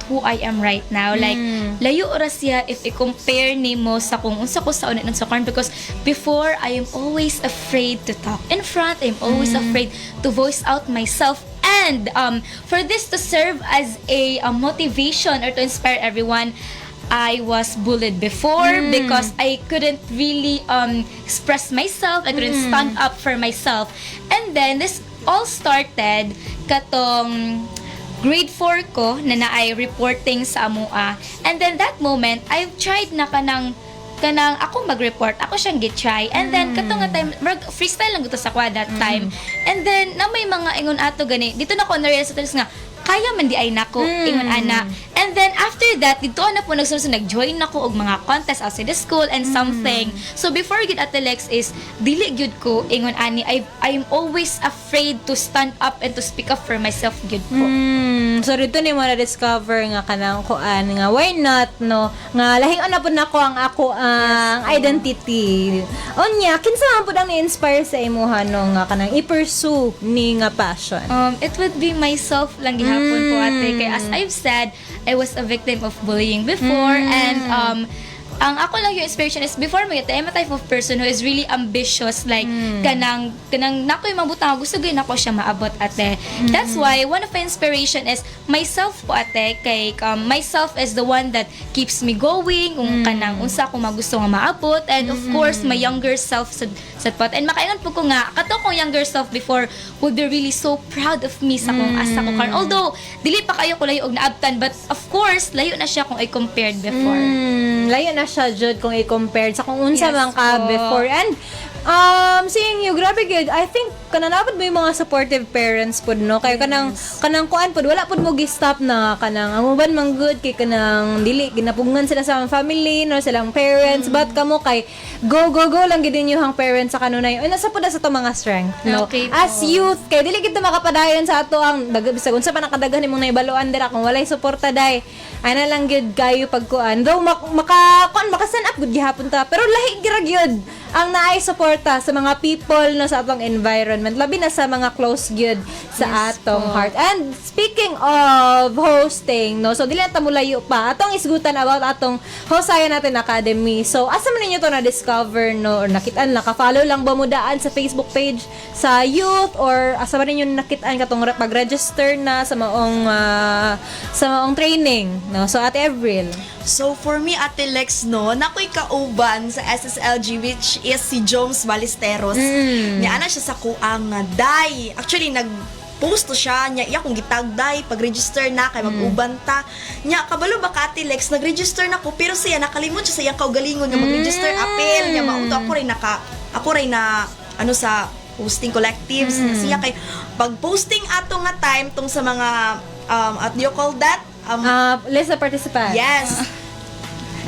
S4: who I am right now. Like, layo ra siya if i-compare nimo sa kung unsa ko sa unit sa karon, because before I am always afraid to talk in front. I'm always afraid to voice out myself. And for this to serve as a motivation or to inspire everyone, I was bullied before because I couldn't really express myself. I couldn't stand up for myself. And then this all started katong grade 4 ko na naay reporting sa amua. And then that moment, I've tried na kanang ako mag-report, ako siyang gitry. And then kato nga time, freestyle lang gito sa kwa that time. And then na may mga ingon ato gani, dito na ko na-realize nga kaya man di ay nako ingon ana. And then after that, dito na po nag-join nako og mga contest outside the school and something. So before gid Ate Lex is dili gyud ko ingon ani, I'm always afraid to stand up and to speak up for myself gyud po.
S3: So dito ni mo na discover nga kanang kuan nga why not no nga lahing ana pud nako ang ako ang identity. Onya kinsa man pud ang ni-inspire sa imuha no nga kanang i-pursue ni nga passion?
S4: It would be myself lang gihapon po ate. Kaya as I've said, I was a victim of bullying before and ang ako lang yung inspiration is before mo I'm a type of person who is really ambitious, like kanang nako yung mabutang gusto gawin ako siya maabot ate. That's why one of my inspiration is myself po ate, kay myself is the one that keeps me going kung kanang unsa ko magusto nga maabot, and of course my younger self sa pot. And makaingon po ko nga kato kong younger self before would be really so proud of me sa kung asa ko karon, although dili pa kayo ko layo og naabtan, but of course layo na siya kung I compared before.
S3: Layo na siya jud kung i-compare sa kung unsa
S4: Yes
S3: man ka
S4: po.
S3: before. And seeing you, grabe good. I think kananapod mo yung mga supportive parents pud no, kay kanang kuan pud wala pud mo gi-stop na kanang ang uban man good kay kanang dili ginapugngan sila sa family no silang parents, but kamo kay go lang gid ninyong parents sa kanunay. Ay nasa pud sa to mga strength no.
S4: Okay po.
S3: As youth kay dili gid makapadayon sa ato ang bisag unsa pa nakadaghan nimong naibaluan dira kung walay suporta day. Ana lang gyud kayo pagkuan. Though maka-stand up gud gihapon ta, pero lahi gira gyud ang naay suporta sa mga people no sa atong environment, labi na sa mga close gyud sa atong heart. And speaking of hosting no, so dili na ta mulayo pa atong isgutan about atong Hosayan natin Academy. So asa man ninyo to na discover no, or nakitaan naka-follow lang ba mo daan sa Facebook page sa youth, or asa man ninyo nakitaan katong pag-register na sa maong training no? So Ate Avril.
S1: So for me, Ate Lex, no, nako'y kauban sa SSLG, which is si Jones Ballesteros. Niya na siya sa kuang day. Actually, post to siya nya iya kung gitagday pag-register na kay mag-uban ta nya kabalo ba ka Ate Lex nag-register na ko pero siya nakalimot siya sa iyang kaugalingon nga mag-register apel nya mauto ako rin na ano sa posting collectives siya kay pag-posting ato nga time tong sa mga at do you call that
S3: List of participants.
S1: yes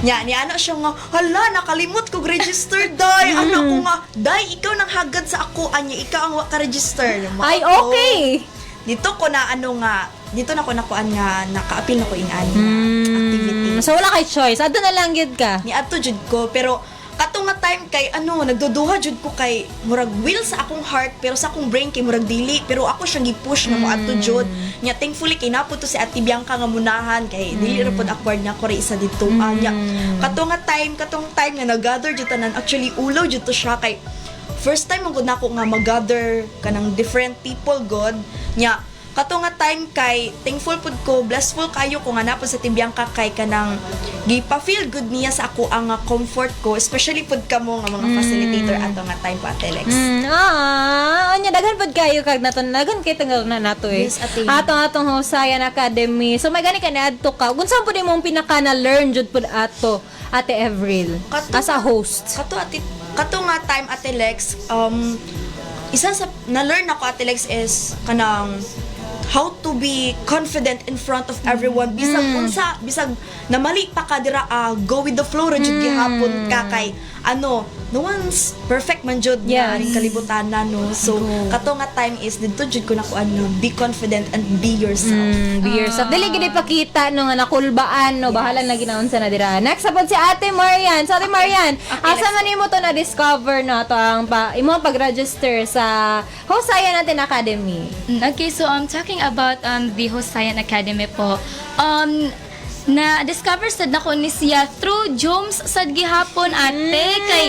S1: nya ni ano siya nga hala nakalimot ko register day ano ko nga day ikaw nang hagad sa ako anya ikaw ang wa ka register
S3: Ay, okay.
S1: dito ko na ano nga dito na ko nakuan nga naka-appeal na ko ing ani activity
S3: So, wala kay choice. Ado na lang gid ka.
S1: ni adto jud ko pero kato nga time kay ano nagduduha jud ko kay murag will sa akong heart pero sa akong brain kay murag dili pero ako siyang gi-push nga mo adto jud nya thankfully kay napud to si Ate Bianca nga munahan kay dili ra pud awkward nga ko ri isa dito nya katong time nga nag-gather jud tanan actually ulaw jud to siya kay first time man gud nako nga mag-gather kanang different people god nya kato nga time kay thankful pud ko blessful kayo ko nga napod sa Tibiangka kay kanang gipa-feel good niya sa ako ang comfort ko especially pud kamo nga mga facilitator ato nga time pa Ate Lex.
S3: Anya daghan pud kayo kag naton daghan kay tanggal na nato eh.
S1: Yes, Ate.
S3: Atong Hosayan Academy. So may gani ka ni adto ka. Unsa pud imong pinaka na learn jud pud ato Ate Avril as a host?
S1: Kato nga time Ate Lex isa sa na-learn ako Ate Lex is kanang how to be confident in front of everyone bisag unsa bisag namali pa ka dira go with the flow ra jud gihapon ka kay ano no one's perfect man jud nga
S3: Yes.
S1: ning kalibutan na no so kato nga time is didto jud ko nakuan no be confident and be yourself.
S3: Be yourself. Dili gid ipakita no nga nakulbaan no bahala na ginaon sa na dira. Next upon si Ate Marian. So Ate Marian, asa man nimo to na discover no to ang imo pag-register sa Hosayan natin Academy?
S4: Okay, so talking about the Hosayan Academy po, na-discover sad nako ni siya through Joms sad gihapon ate kay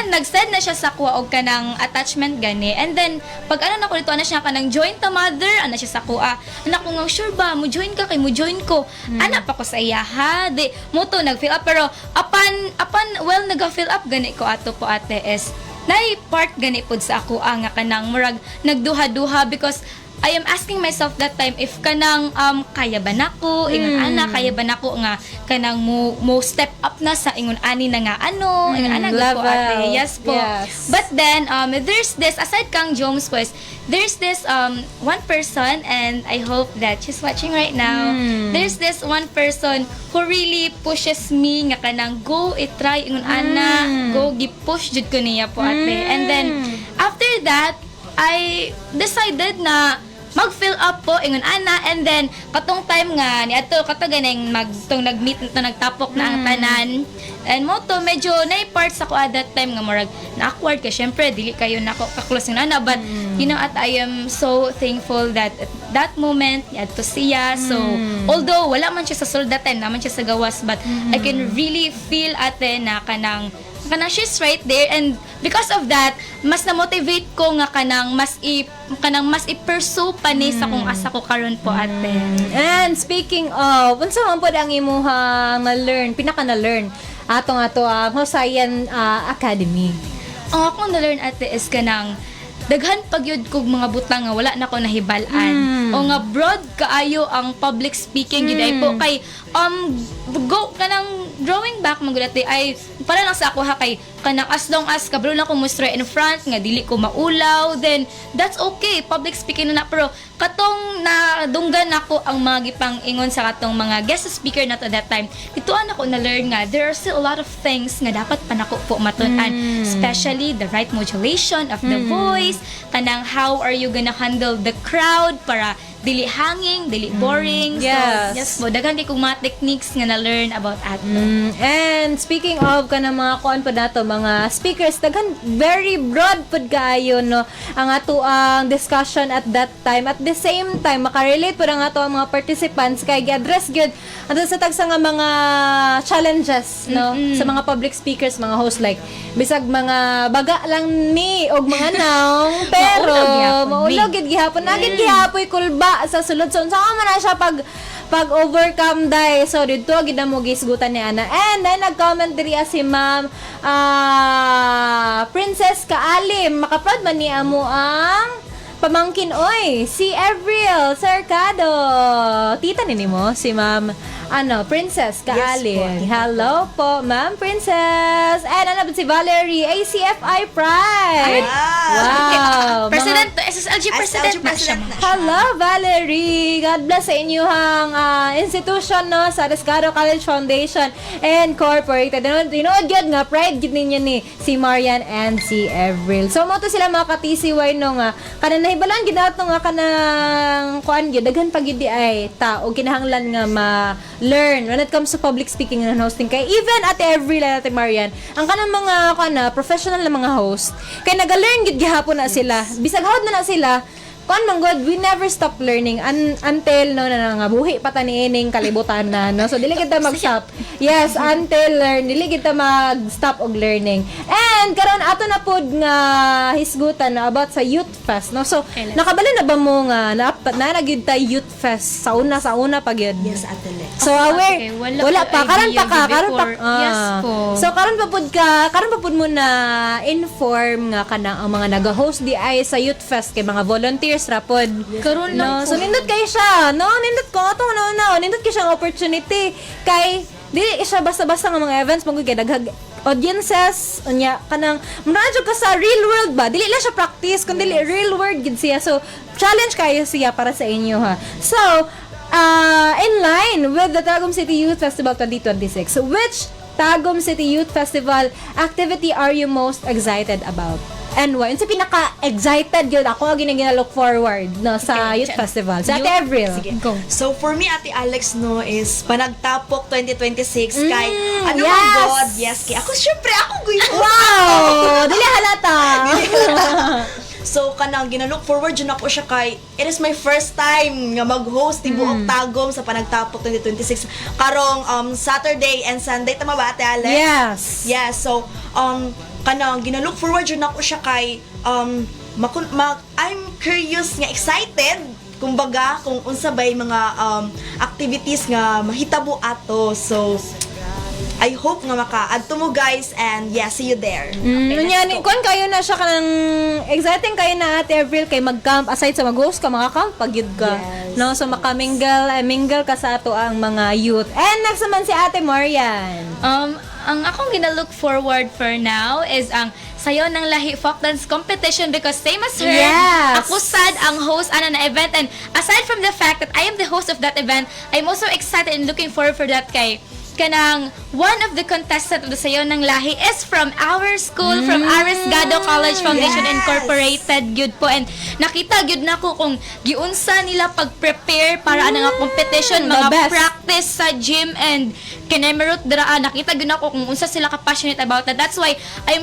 S4: nag-send na siya sa kuha og kanang attachment gani and then pag ano nako dito ana siya kanang join the mother ana siya sa kuha anak ko nga sure ba mo join ka kay mo join ko ana pa ko sa iya ha di mo to nag-fill up pero apan well nag-fill up gani ko ato po ate is nay part gani pod sa ako nga kanang murag nagduha-duha because I am asking myself that time if kanang kaya ba nako ingon ana kaya ba nako nga kanang mo step up na sa ingon ani na nga ano ingon ana gud ko ate yes po
S3: Yes.
S4: but then there's this aside kang Jones pues there's this one person and I hope that she's watching right now there's this one person who really pushes me nga kanang go try ingon ana go gi-push jud ko niya po ate and then after that I decided na mag-fill up po ingon ana and then katong time nga ni ato kato ganing nag-meet to nagtapok na ang tanan and mo to medyo nay parts ako at that time nga murag na awkward ka syempre dili kayo nako ka-close ng ana but you know at I am so thankful that at that moment yadto siya so although wala man siya sa soldatan naman siya sa gawas but I can really feel ate na kanang she's right there and because of that mas na-motivate ko nga kanang mas i-pursue pa ni sa kung asa ko karon po ate.
S3: And speaking of, unsa man pod ang imuha na-learn, pinaka na-learn atong ang Hosayan Academy?
S4: Ang akong na-learn ate is kanang daghan pagyud kog mga butang nga wala na ko nahibalan o nga broad kaayo ang public speaking gid ay po kay go kanang drawing back magulati ay para lang sa ako ha kay kanang as long as kabalo na ko mo straight in front nga dili ko maulaw then that's okay public speaking na pero katong nadunggan nako ang mga gipang ingon sa katong mga guest speaker na to that time ditoan ako na learn nga there are still a lot of things nga dapat pa nako po matun-an especially the right modulation of the voice kanang how are you gonna handle the crowd para dili hanging, dili boring.
S3: Yes.
S4: So, yes po, daghan kay kong mga techniques nga na-learn about ato.
S3: And speaking of kanang mga kuan pa nato mga speakers daghan very broad pud kaayo no ang ato ang discussion at that time at the same time makarelate pud ang ato ang mga participants kay gi-address gyud ato sa tagsa nga mga challenges no sa mga public speakers mga host like bisag mga baga lang ni og mga naong pero maulog gid gihapon na gid gihapoy kulba sa sulod so unsa man na siya pag overcome dai so dito gid na mo gisgutan ni ana and then nag-comment diri si Ma'am Princess Kaalim makaproud man ni amo ang pamangkin oy, si Avril Cercado. Tita nini mo, si Ma'am Princess Kaalin.
S1: po.
S3: Hello po, Ma'am Princess. And ano ba si Valerie, ACFI Pride. Wow.
S4: President, SSLG president
S1: SLG
S4: na siya.
S1: president na siya.
S3: Hello, Valerie! God bless sa inyong institution, no, sa Rescado College Foundation and Incorporated. Tinood yun nga, pride gid ninyo ni si Marian and si Avril. So, mo to sila mga ka-TCY no nga, kanan nahibalan ginaot no nga kanang kuan gyud daghan pag yun di ay tao kinahanglan nga ma-learn when it comes to public speaking and hosting. Kay even at Avril at Ate Marian, ang kanang mga professional na mga host, kay naga-learn gid gihapon na sila. Bisag hawd na sila, kuan man god, we never stop learning until no na nga buhi pa ta niining kalibutan na, no, so dili kita mag-stop. Yes, until learn, dili kita mag-stop og learning. And karon ato na pod nga hisgutan na about sa Youth Fest, no, so nakabala na ba mo nga na gyud ta Youth Fest sa una pa gyud?
S1: Yes, Ate Lex.
S3: So aware,
S4: Okay,
S3: wala
S4: ko
S3: pa, karon
S4: idea
S3: pa
S4: before. Yes po.
S3: So karon pa pud mo na inform nga kanang ang mga naga-host di ay sa Youth Fest kay mga volunteers ra pod.
S4: Karon lang
S3: No,
S4: po.
S3: so nindot kay siya. No, nindot ko ato nindot kay siya ang opportunity kay dili siya basta-basta nga mga events magud kay daghag audiences unya kanang muna ka sa real world ba, dili lang siya practice kundi real world gid siya. So challenge kayo siya para sa inyo ha. So in line with the Tagum City Youth Festival 2026, which Tagum City Youth Festival activity are you most excited about? And why? Yung sa pinaka-excited yun, ako ginalook forward no, sa Youth Festival. Sa Ate Avril.
S1: Sige.
S4: Go.
S1: So for me, Ate Alex, no, is Panagtapok 2026 kay ano
S3: yes!
S1: man God, yes, kay ako syempre ako guyo.
S3: Wow! Dili halata!
S1: So kanang ginalook forward yun ako siya kay it is my first time nga mag-host ni buong Tagum sa Panagtapok 2026 karong Saturday and Sunday, tama ba Ate Alex?
S3: Yes!
S1: Yeah, so kanang ginalook forward yun ako siya kay I'm curious nga excited kumbaga kung unsa bay mga activities nga mahitabo ato. So I hope nga maka-adto mo guys and yeah, see you there.
S3: Kung kayo na siya kanang exciting kayo na Ate Avril kay mag-camp aside sa mag-host ka, maka-camp pagyud ka.
S1: Yes.
S3: No, so mingle ka sa ato ang mga youth. And next naman si Ate Marian.
S4: Ang akong gina-look forward for now is ang Sayo ng Lahi Folk Dance Competition because same as her,
S3: Yes.
S4: ako sad ang host na event, and aside from the fact that I am the host of that event, I'm also excited and looking forward for that kay kanang one of the contestants of the Sayo ng Lahi is from our school, from Aris Gado College Foundation
S1: Yes.
S4: Incorporated gyud po, and nakita gyud nako kung giunsa nila pag-prepare para ana nga competition,
S3: The
S4: mga
S3: best.
S4: practice sa gym and kinemerot dira, nakita gyud nako kung unsa sila ka passionate about that. That's why I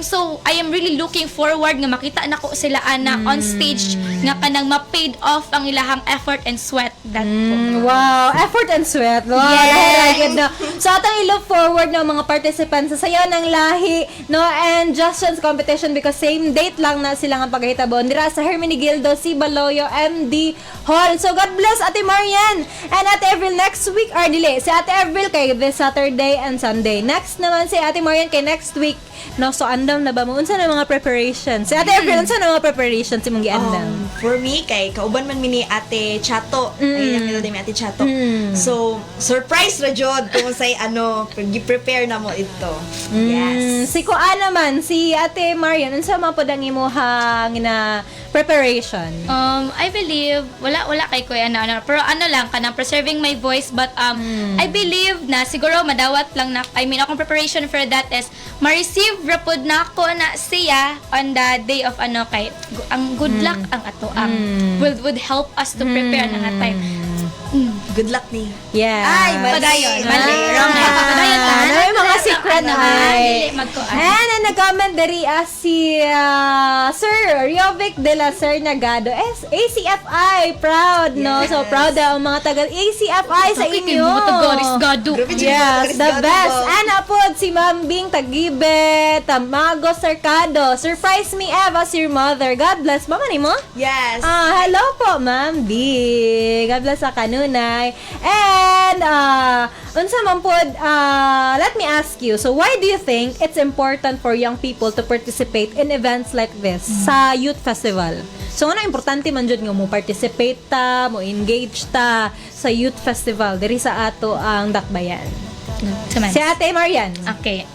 S4: am really looking forward nga makita nako sila ana on stage nga kanang ma-paid off ang ilahang effort and sweat that po.
S3: Wow, effort and sweat. Wow,
S4: Yes.
S3: na. So atang i-look forward ng mga participants sa Sayo ng Lahi, no, and Just Dance competition because same date lang na sila nga paghitabon dira sa Hermenegildo C. Baloyo MD Hall. So God bless Ate Marian and Ate Avril next week or dili. Si Ate Avril kay this Saturday and Sunday. Next naman si Ate Marian kay next week. No, so andam na ba mo unsa na mga preparations? Si Ate Avril unsa na mga preparations imong giandam?
S1: For me, kay kauban man mi ni Ate Chato. Ay, ang nila mi Ate Chato. So, surprise ra jud kung say gi-prepare na mo ito. Yes.
S3: Si Kuan naman, si Ate Marian, unsa man pod ang imuhang na preparation?
S4: I believe wala kay kuya pero lang kanang preserving my voice, but I believe na siguro madawat lang na akong preparation for that is ma-receive ra pod nako na siya on the day of kay ang good luck ang ato ang would help us to prepare na nga time.
S1: Good luck ni.
S3: Yeah.
S1: Ay, mali.
S4: Padayon.
S1: Mali.
S4: Wrong na. Padayon lang.
S3: Ano yung mga secret ay?
S4: Dili magkuan.
S3: And ang nag-comment dari si Sir Riovic de la Cernagado. ACFI, proud, no? So, proud ang mga taga ACFI sa inyo.
S4: Mga taga-Aris Gado.
S3: Yes, the best. And apod si Ma'am Bing Tagibe, Tamago Cercado. Surprise me, Eva, as your mother. God bless. Mama ni mo?
S1: Yes.
S3: Hello po, Ma'am B. God bless sa kanunay. And, unsa man pod, let me ask you, so why do you think it's important for young people to participate in events like this sa youth festival? So ano importante man jud nga mo participate ta, mo engage ta sa youth festival diri sa ato ang Dakbayan. Si Ate Marian.
S4: Okay.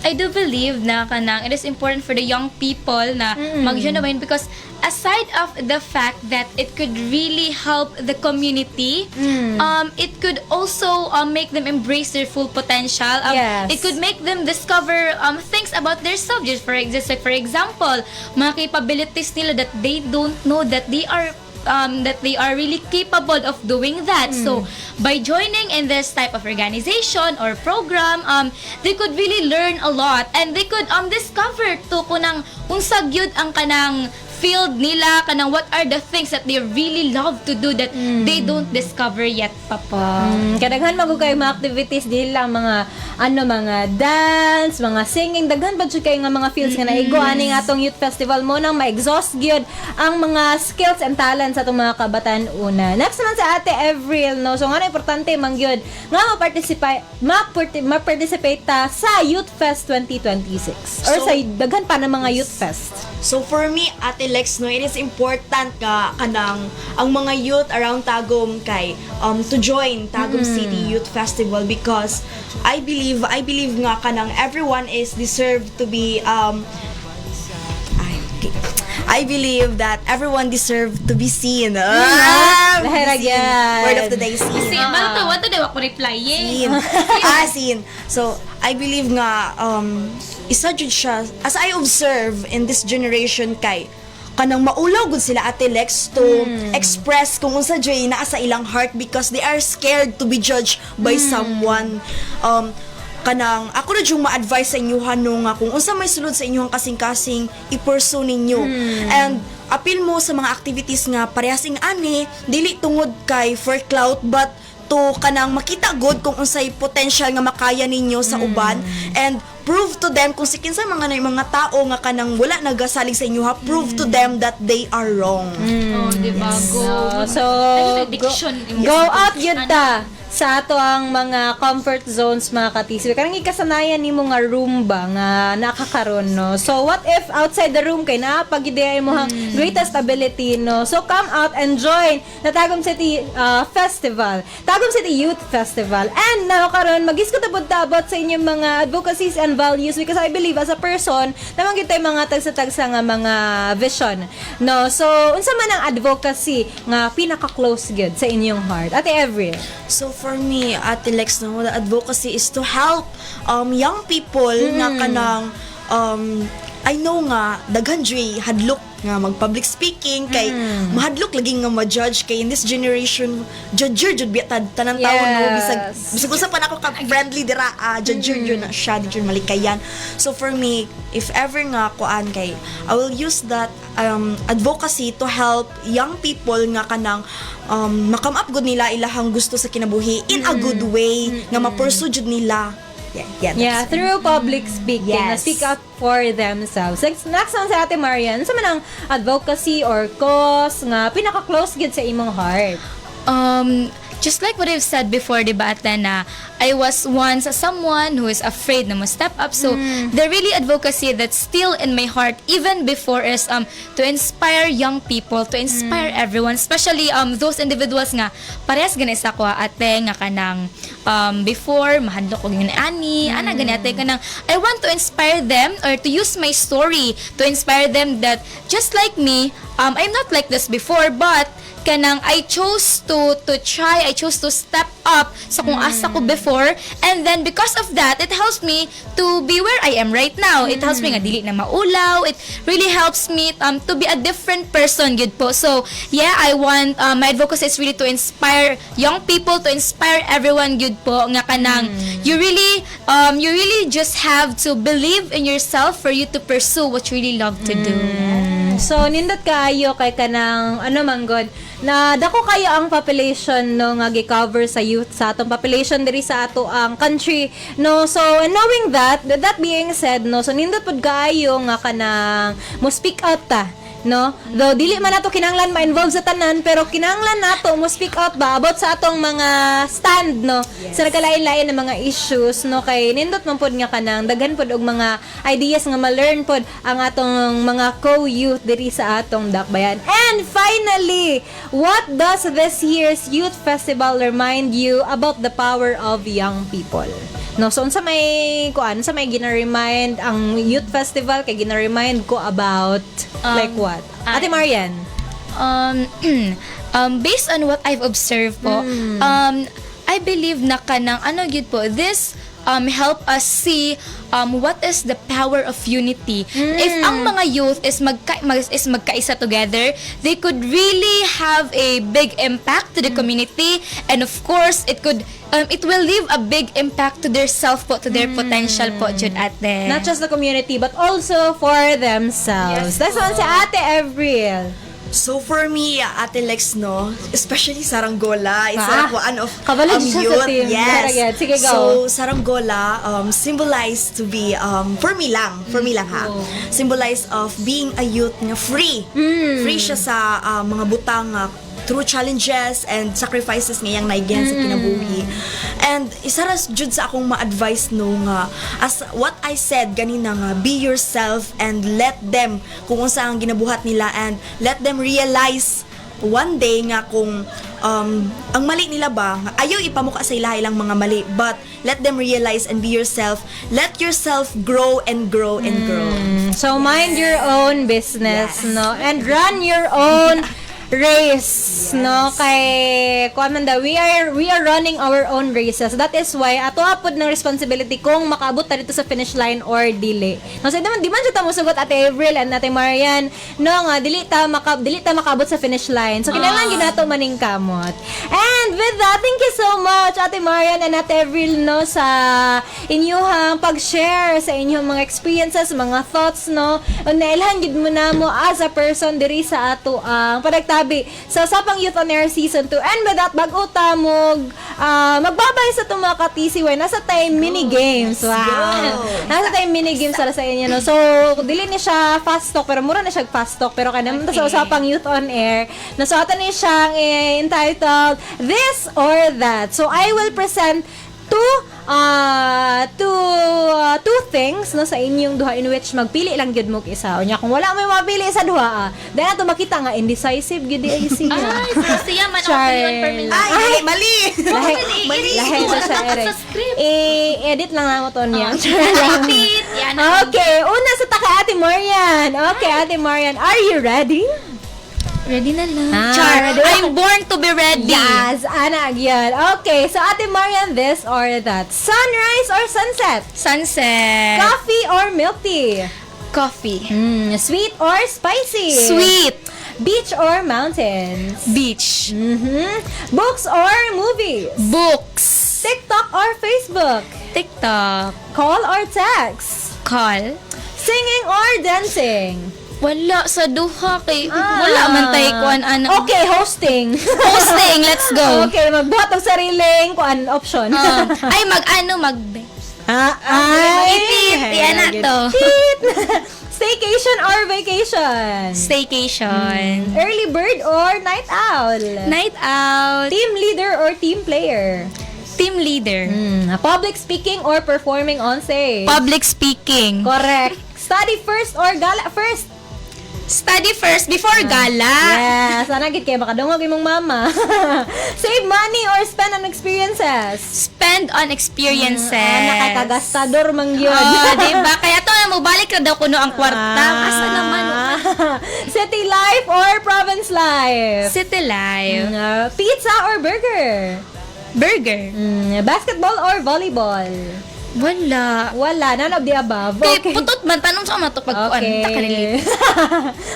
S4: I do believe na kanang it is important for the young people na mag-join because aside of the fact that it could really help the community, it could also make them embrace their full potential.
S3: Yes.
S4: It could make them discover things about their subjects. For example, mga capabilities nila that they don't know that they are really capable of doing that. So, by joining in this type of organization or program, they could really learn a lot and they could discover to kunang unsag yun ang kanang field nila, kanang what are the things that they really love to do that they don't discover yet pa po.
S3: Kadaghan magud kay mga activities dili lang mga mga dance, mga singing, daghan ba jud kay nga mga fields nga naigo ani nga atong youth festival mo nang ma-exhaust gyud ang mga skills and talents sa atong mga kabataan una. Next naman sa Ate Avril, no. So nga importante man gyud nga ma-participate ta sa Youth Fest 2026 or
S1: So,
S3: sa daghan pa na mga youth fest.
S1: So for me, Ate Lex, no, it is important nga kanang ang mga youth around Tagum kay to join Tagum City Youth Festival because I believe nga kanang everyone is deserved to be I believe that everyone deserved to be seen.
S3: Lahirag
S1: Seen.
S3: yan.
S1: Word of the day, seen.
S4: Kasi, what to do? Ako replying.
S1: Seen. So, I believe nga, isa jud siya, as I observe in this generation kay, kanang maulaw gud sila Ate Lex to express kung unsa jay naa sa ilang heart because they are scared to be judged by someone. Kanang ako na yung ma-advise sa inyo nga kung unsa may sulod sa inyong kasing-kasing i-pursue ninyo. And appeal mo sa mga activities nga parehasing ani dili tungod kay for clout but to kanang makita good kung unsay potential nga makaya ninyo sa uban and prove to them kung sikin sa mga tao nga kanang wala nagasalig sa inyo ha, prove to them that they are wrong.
S4: Oh, diba? Go.
S3: So, go out yun ta sa ato ang mga comfort zones mga katisbi. Karang ikasanayan ni mo nga room ba nga nakakaroon, no? So, what if outside the room kay napag-ideya mo ang greatest ability, no? So, come out and join the Tagum City Festival. Tagum City Youth Festival. And now, karon mag-iskot abot sa inyong mga advocacies and values because I believe as a person, naman tayo mga tagsa-tagsa nga mga vision, no? So, unsa man ang advocacy nga pinaka-close good sa inyong heart? Ate Avril.
S1: So for me, Ate Lex, no, the advocacy is to help young people nga kanang I know nga daghan jay hadlok nga mag-public speaking kay mahadlok lagi nga ma-judge kay in this generation judger jud biya tanang tao no bisag usa pa nako ka friendly dira judger jud na siya di jud malikayan. So for me, if ever nga kuan kay I will use that advocacy to help young people nga kanang ma-come up good nila ilahang gusto sa kinabuhi in a good way nga ma-pursue jud nila.
S3: Yeah, through public speaking,
S1: Yes.
S3: speak up for themselves. Next naman sa Ate Marian, sa man ang advocacy or cause nga pinaka-close gid sa imong heart?
S4: Just like what I've said before, diba, Ate, na I was once someone who is afraid na step up. So, the really advocacy that's still in my heart, even before, is to inspire young people, to inspire everyone, especially those individuals nga, parehas ganis ako, ate, nga kanang, before, mahadlok ko yun, ana ganate, kanang, I want to inspire them, or to use my story, to inspire them that, just like me, I'm not like this before, but, kanang I chose to try, I chose to step up sa kung asa ko before, and then because of that, it helps me to be where I am right now. It helps me nga dili na maulaw. It really helps me to be a different person gud po. So, yeah, I want my advocacy is really to inspire young people, to inspire everyone gud po nga kanang you really just have to believe in yourself for you to pursue what you really love to do.
S3: So, nindot kaayo kay kanang, manggod, na dako kayo ang population, no, nga gi-cover sa youth, sa atong population diri sa ato ang country, no. So, and knowing that being said, no, so nindot pud kaayo nga kanang mo speak out ta, no? Though dili man nato kinahanglan ma-involve sa tanan, pero kinahanglan nato mo speak out ba about sa atong mga stand, no? Sa nagkalain-lain na mga issues, no? Kay nindot man pod nga kanang daghan pod og mga ideas nga ma-learn pod ang atong mga co-youth diri sa atong dakbayan. And finally, what does this year's Youth Festival remind you about the power of young people? No, so unsa may gina-remind ang Youth Festival kay gina-remind ko about like what? Ate Marian.
S4: Based on what I've observed po, I believe na kanang gyud po, this help us see what is the power of unity. If ang mga youth is magkaisa together, they could really have a big impact to the community, and of course it will leave a big impact to their self po, to their potential po jud ate.
S3: Not just the community but also for themselves. That's one si Ate Avril.
S1: So for me, Ate Lex, no, especially Saranggola, is one of
S3: kabalo siya sa
S1: youth.
S3: team.
S1: Yes.
S3: Sige, go.
S1: So Saranggola symbolize to be for me lang ha. Symbolize of being a youth nga free. Free siya sa mga butang through challenges and sacrifices ngayang naigen sa kinabuhi. And isa ras jud sa akong ma-advise no nga, as what I said ganina nga, be yourself and let them kung unsa ang ginabuhat nila, and let them realize one day nga kung ang mali nila ba, nga ayaw ipamuka sa ilang mga mali, but let them realize and be yourself. Let yourself grow and grow and grow.
S3: So mind your own business,
S1: Yes.
S3: no, and run your own race, no, kay kuan man daw, we are running our own races. That is why ato apod ng responsibility kung makaabot ta dito sa finish line or dili. No, so di man jud ta mosugot Ate Avril and Ate Marian, no, nga dili ta makaabot sa finish line. So kinahanglan ginato maning kamot. And with that, thank you so much Ate Marian and Ate Avril, no, sa inyong pag-share sa inyong mga experiences, mga thoughts, no. Nailhan gid mo na mo as a person diri sa ato ang sa Usapang Youth on Air Season 2. And with that, bago ta mo magbabay sa itong mga katisiway, nasa tayong mini games. Wow! Nasa tayong mini games sa inyo, no? So, dili ni siya fast talk, pero mura na siya fast talk. Pero kanang sa Usapang Youth on Air, nasuatan ni siyang entitled This or That. So, I will present two things, no, sa inyong duha, in which magpili lang gyud mo isa. Unya kung wala may mapili sa duha, then ato makita nga indecisive gyud ay siya.
S4: Ay, so siya man
S3: Char.
S4: opinion for me.
S1: Ay, mali!
S3: Lahi na siya, Eric.
S4: Sa script.
S3: I-edit lang na mo to niya.
S4: Edit. Yan.
S3: Okay, una sa taka Ate Marian. Okay, Ate Marian, are you ready?
S4: Ready na lang.
S3: Char, ready?
S4: I'm born to be ready.
S3: Yes, anak yan. Okay, so Ate Marian, this or that. Sunrise or sunset?
S4: Sunset.
S3: Coffee or milk tea?
S4: Coffee.
S3: Sweet or spicy?
S4: Sweet.
S3: Beach or mountains?
S4: Beach.
S3: Books or movies?
S4: Books.
S3: TikTok or Facebook?
S4: TikTok.
S3: Call or text?
S4: Call.
S3: Singing or dancing?
S4: Wala sa duha kay wala man tay kuan ano.
S3: Okay, hosting.
S4: Hosting, let's go.
S3: Okay, magbuhat og sariling kuan option.
S4: Ay mag
S3: Ay,
S4: Yan na to.
S3: Cheat. Staycation or vacation?
S4: Staycation.
S3: Early bird or night owl?
S4: Night out.
S3: Team leader or team player?
S4: Team leader.
S3: Public speaking or performing on stage?
S4: Public speaking.
S3: Correct. Study first or gala first?
S4: Study first before gala.
S3: Yes, sana gid kay makadungog imong mama. Save money or spend on experiences?
S4: Spend on experiences.
S3: Anak kagastador man gyud.
S4: Diba? Kaya to mo balik na daw kuno ang kwarta. Asa naman?
S3: City life or province life?
S4: City life.
S3: Pizza or burger?
S4: Burger.
S3: Basketball or volleyball?
S4: Wala,
S3: none of the above.
S4: Kay
S3: Okay.
S4: putot man tanong sa mga to pagkuan.
S3: Okay.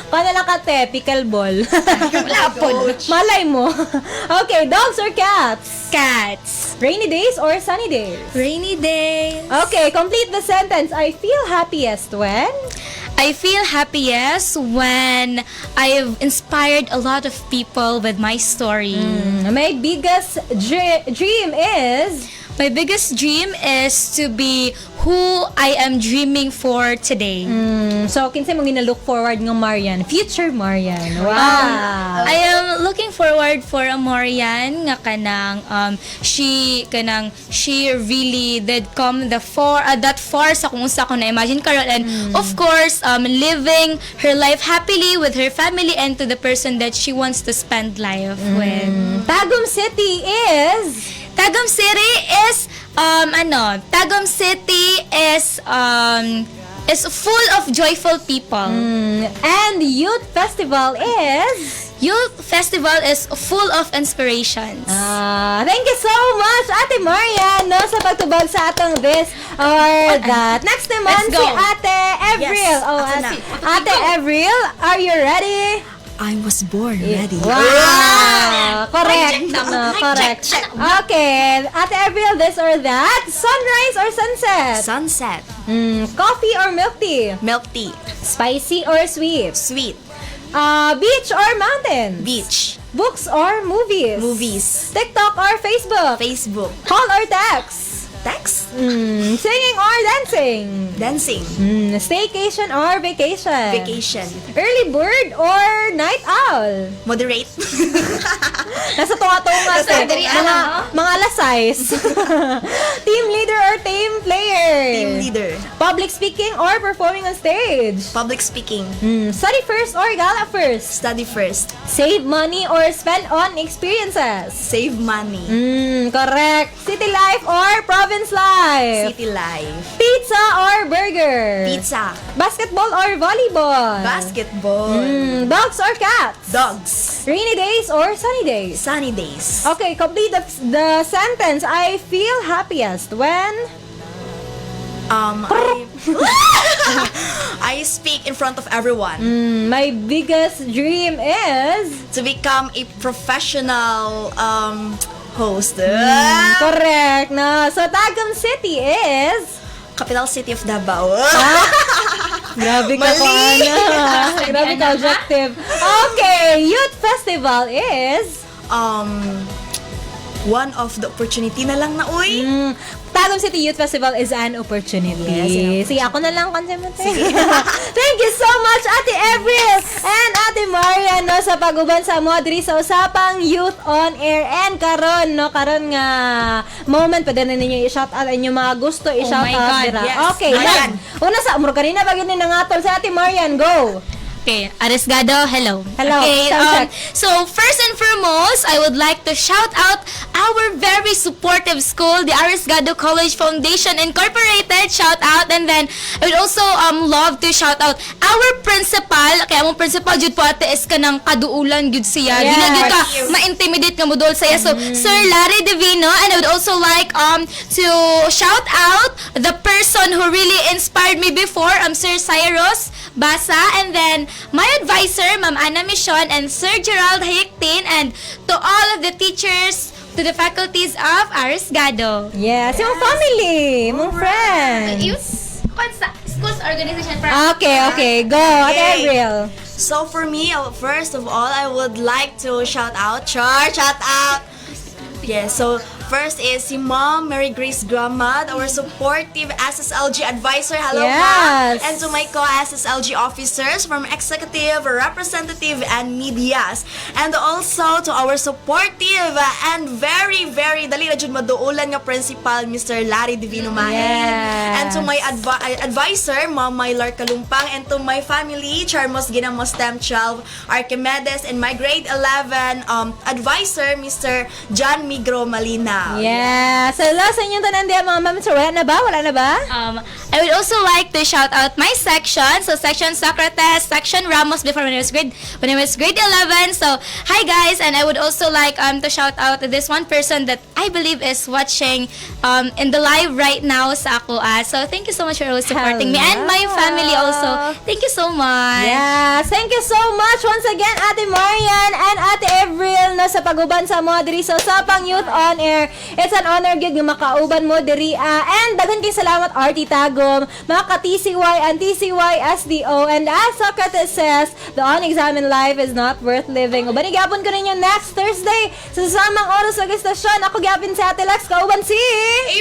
S3: Kaya lang kate, pickleball.
S4: Wala po.
S3: Malay mo. Okay, dogs or cats?
S4: Cats.
S3: Rainy days or sunny days?
S4: Rainy days.
S3: Okay, complete the sentence. I feel happiest when?
S4: I feel happiest when I've inspired a lot of people with my story.
S3: My biggest dream is?
S4: My biggest dream is to be who I am dreaming for today.
S3: So, kinsa mo gina-look forward ng Marian? Future Marian. Wow.
S4: I am looking forward for a Marian nga she really did come that far sa kung sa ko na imagine karon, and of course living her life happily with her family and to the person that she wants to spend life with.
S3: Tagum City is...
S4: Tagum City is Tagum City is full of joyful people.
S3: And Youth Festival is...
S4: Youth Festival is full of inspirations.
S3: Thank you so much, Ate Marian, no, sa pagtubag sa atong this or that. Next naman,
S4: Let's
S3: si
S4: go.
S3: Ate Avril.
S1: Yes,
S3: Oh,
S1: ako na.
S3: Ate Avril, are you ready?
S1: I was born ready.
S3: Wow! Correct.
S4: Mic check
S3: No,
S4: mic
S3: correct.
S4: check.
S3: Okay, Ate Avril, this or that. Sunrise or sunset?
S1: Sunset.
S3: Coffee or milk tea?
S1: Milk tea.
S3: Spicy or sweet?
S1: Sweet.
S3: Beach or mountain?
S1: Beach.
S3: Books or movies?
S1: Movies.
S3: TikTok or Facebook?
S1: Facebook.
S3: Call or text?
S1: Text.
S3: Singing or dancing?
S1: Dancing.
S3: Staycation or vacation?
S1: Vacation.
S3: Early bird or night owl?
S1: Moderate.
S3: Nasa tunga-tunga
S4: Nasa
S3: sa
S4: diri,
S3: mga alas size. Team leader or team player?
S1: Team leader.
S3: Public speaking or performing on stage?
S1: Public speaking.
S3: Study first or gala first?
S1: Study first.
S3: Save money or spend on experiences?
S1: Save money.
S3: Correct. City life or province life?
S1: City life.
S3: Pizza or burger?
S1: Pizza.
S3: Basketball or volleyball?
S1: Basketball.
S3: Dogs or cats?
S1: Dogs.
S3: Rainy days or sunny days?
S1: Sunny days.
S3: Okay, complete the sentence. I feel happiest when...
S1: I speak in front of everyone.
S3: My biggest dream is...
S1: To become a professional host.
S3: Correct. No. So, Tagum City is...
S1: Capital city of Davao.
S3: Grabe ka ko,
S1: Mali.
S3: Ana. Grabe ka objective. Okay, Youth Festival is...
S1: One of the opportunity na lang na, uy.
S3: Tagum City Youth Festival is an opportunity.
S1: Yes,
S3: Sige, ako na lang consummate. Thank you so much, Ate Avril and Ate Marian, no, sa paguban sa mo diri sa usapang Youth on Air. And karon nga moment, pwede na ninyo i-shout out ang inyong mga gusto i-shout
S4: my
S3: out
S4: God,
S3: dira.
S1: yes.
S3: Okay,
S1: Marian.
S3: Una sa umro kanina bagay ni nangatol sa Ate Marian. Go.
S4: Okay, Aresgado, hello.
S3: Hello,
S4: Okay,
S3: sound check.
S4: so first and foremost, I would like to shout out our very supportive school, the Aresgado College Foundation Incorporated. Shout out, and then I would also love to shout out our principal. Kaya among principal jud po ate is kanang kaduulan jud siya.
S3: Yes.
S4: Di na gyud ka ma-intimidate nga modol saya. So Sir Larry Divino, and I would also like to shout out the person who really inspired me before, Sir Cyrus Basa, and then my advisor, Ma'am Ana Mission, and Sir Gerald Hayektin, and to all of the teachers, to the faculties of Aresgado.
S3: Yes, yung family, mong friends.
S4: Schools organization for
S3: Okay, go. Ate
S1: Okay.
S3: Avril.
S1: So for me, first of all, I would like to shout out. Shout out. Yes, so first is si Mom Mary Grace Gramad, our supportive SSLG advisor. Hello,
S3: Yes.
S1: Mom. And to my co-SSLG officers from executive, representative, and medias. And also to our supportive and very, very dali na jud maduulan nga principal, Mr. Larry Divino Mahen.
S3: Yes.
S1: And to my advisor, Ma'am Mylar Kalumpang, and to my family, Charmos Ginamos STEM 12, Archimedes, and my grade 11 advisor, Mr. John Migro Malina.
S3: Yeah. So, last sa inyong tanan diya, mga ma'am. So, wala na ba?
S4: I would also like to shout out my section. So section Socrates, section Ramos before when I was grade 11. So hi guys, and I would also like to shout out this one person that I believe is watching in the live right now sa ako as So thank you so much for always supporting me and my family also. Thank you so much.
S3: Yes, thank you so much once again, Ate Marian and Ate Avril na sa paguban sa mo diri sa Usapang Youth on Air. It's an honor gid nga makauban mo diri and daghan kay salamat RT Tagum, mga ka-TCY and TCY SDO, and as Socrates says, the unexamined life is not worth living. Uban igapon ko ninyo next Thursday sa samang oras sa istasyon. Ako gyapon si Ate Lex, kauban si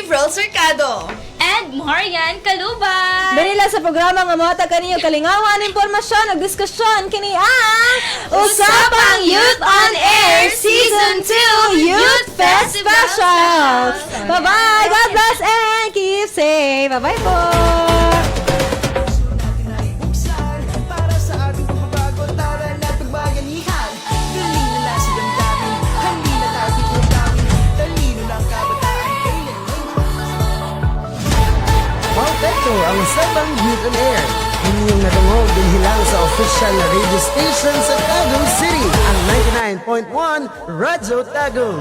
S1: Avril Cercado.
S4: And Marian Kaluban.
S3: Dali lang sa programa nga mga kaninyo kalingawan, impormasyon, ug diskusyon kini ang Usapang Youth on Air Season 2 Youth Fest Specials. Bye-bye! God bless and keep safe! Bye-bye po!
S5: Para sa ating pagbabago, tara na pagbaganihan. Galing na lang sa damdamin, hindi na tayo pitulamin. Talino ng kabataan, kailan
S2: Maupekto ang Usapang Youth on Air. Inyong natungog din hilang sa official na radio station sa Tagum City, ang 99.1 Radyo Tagum.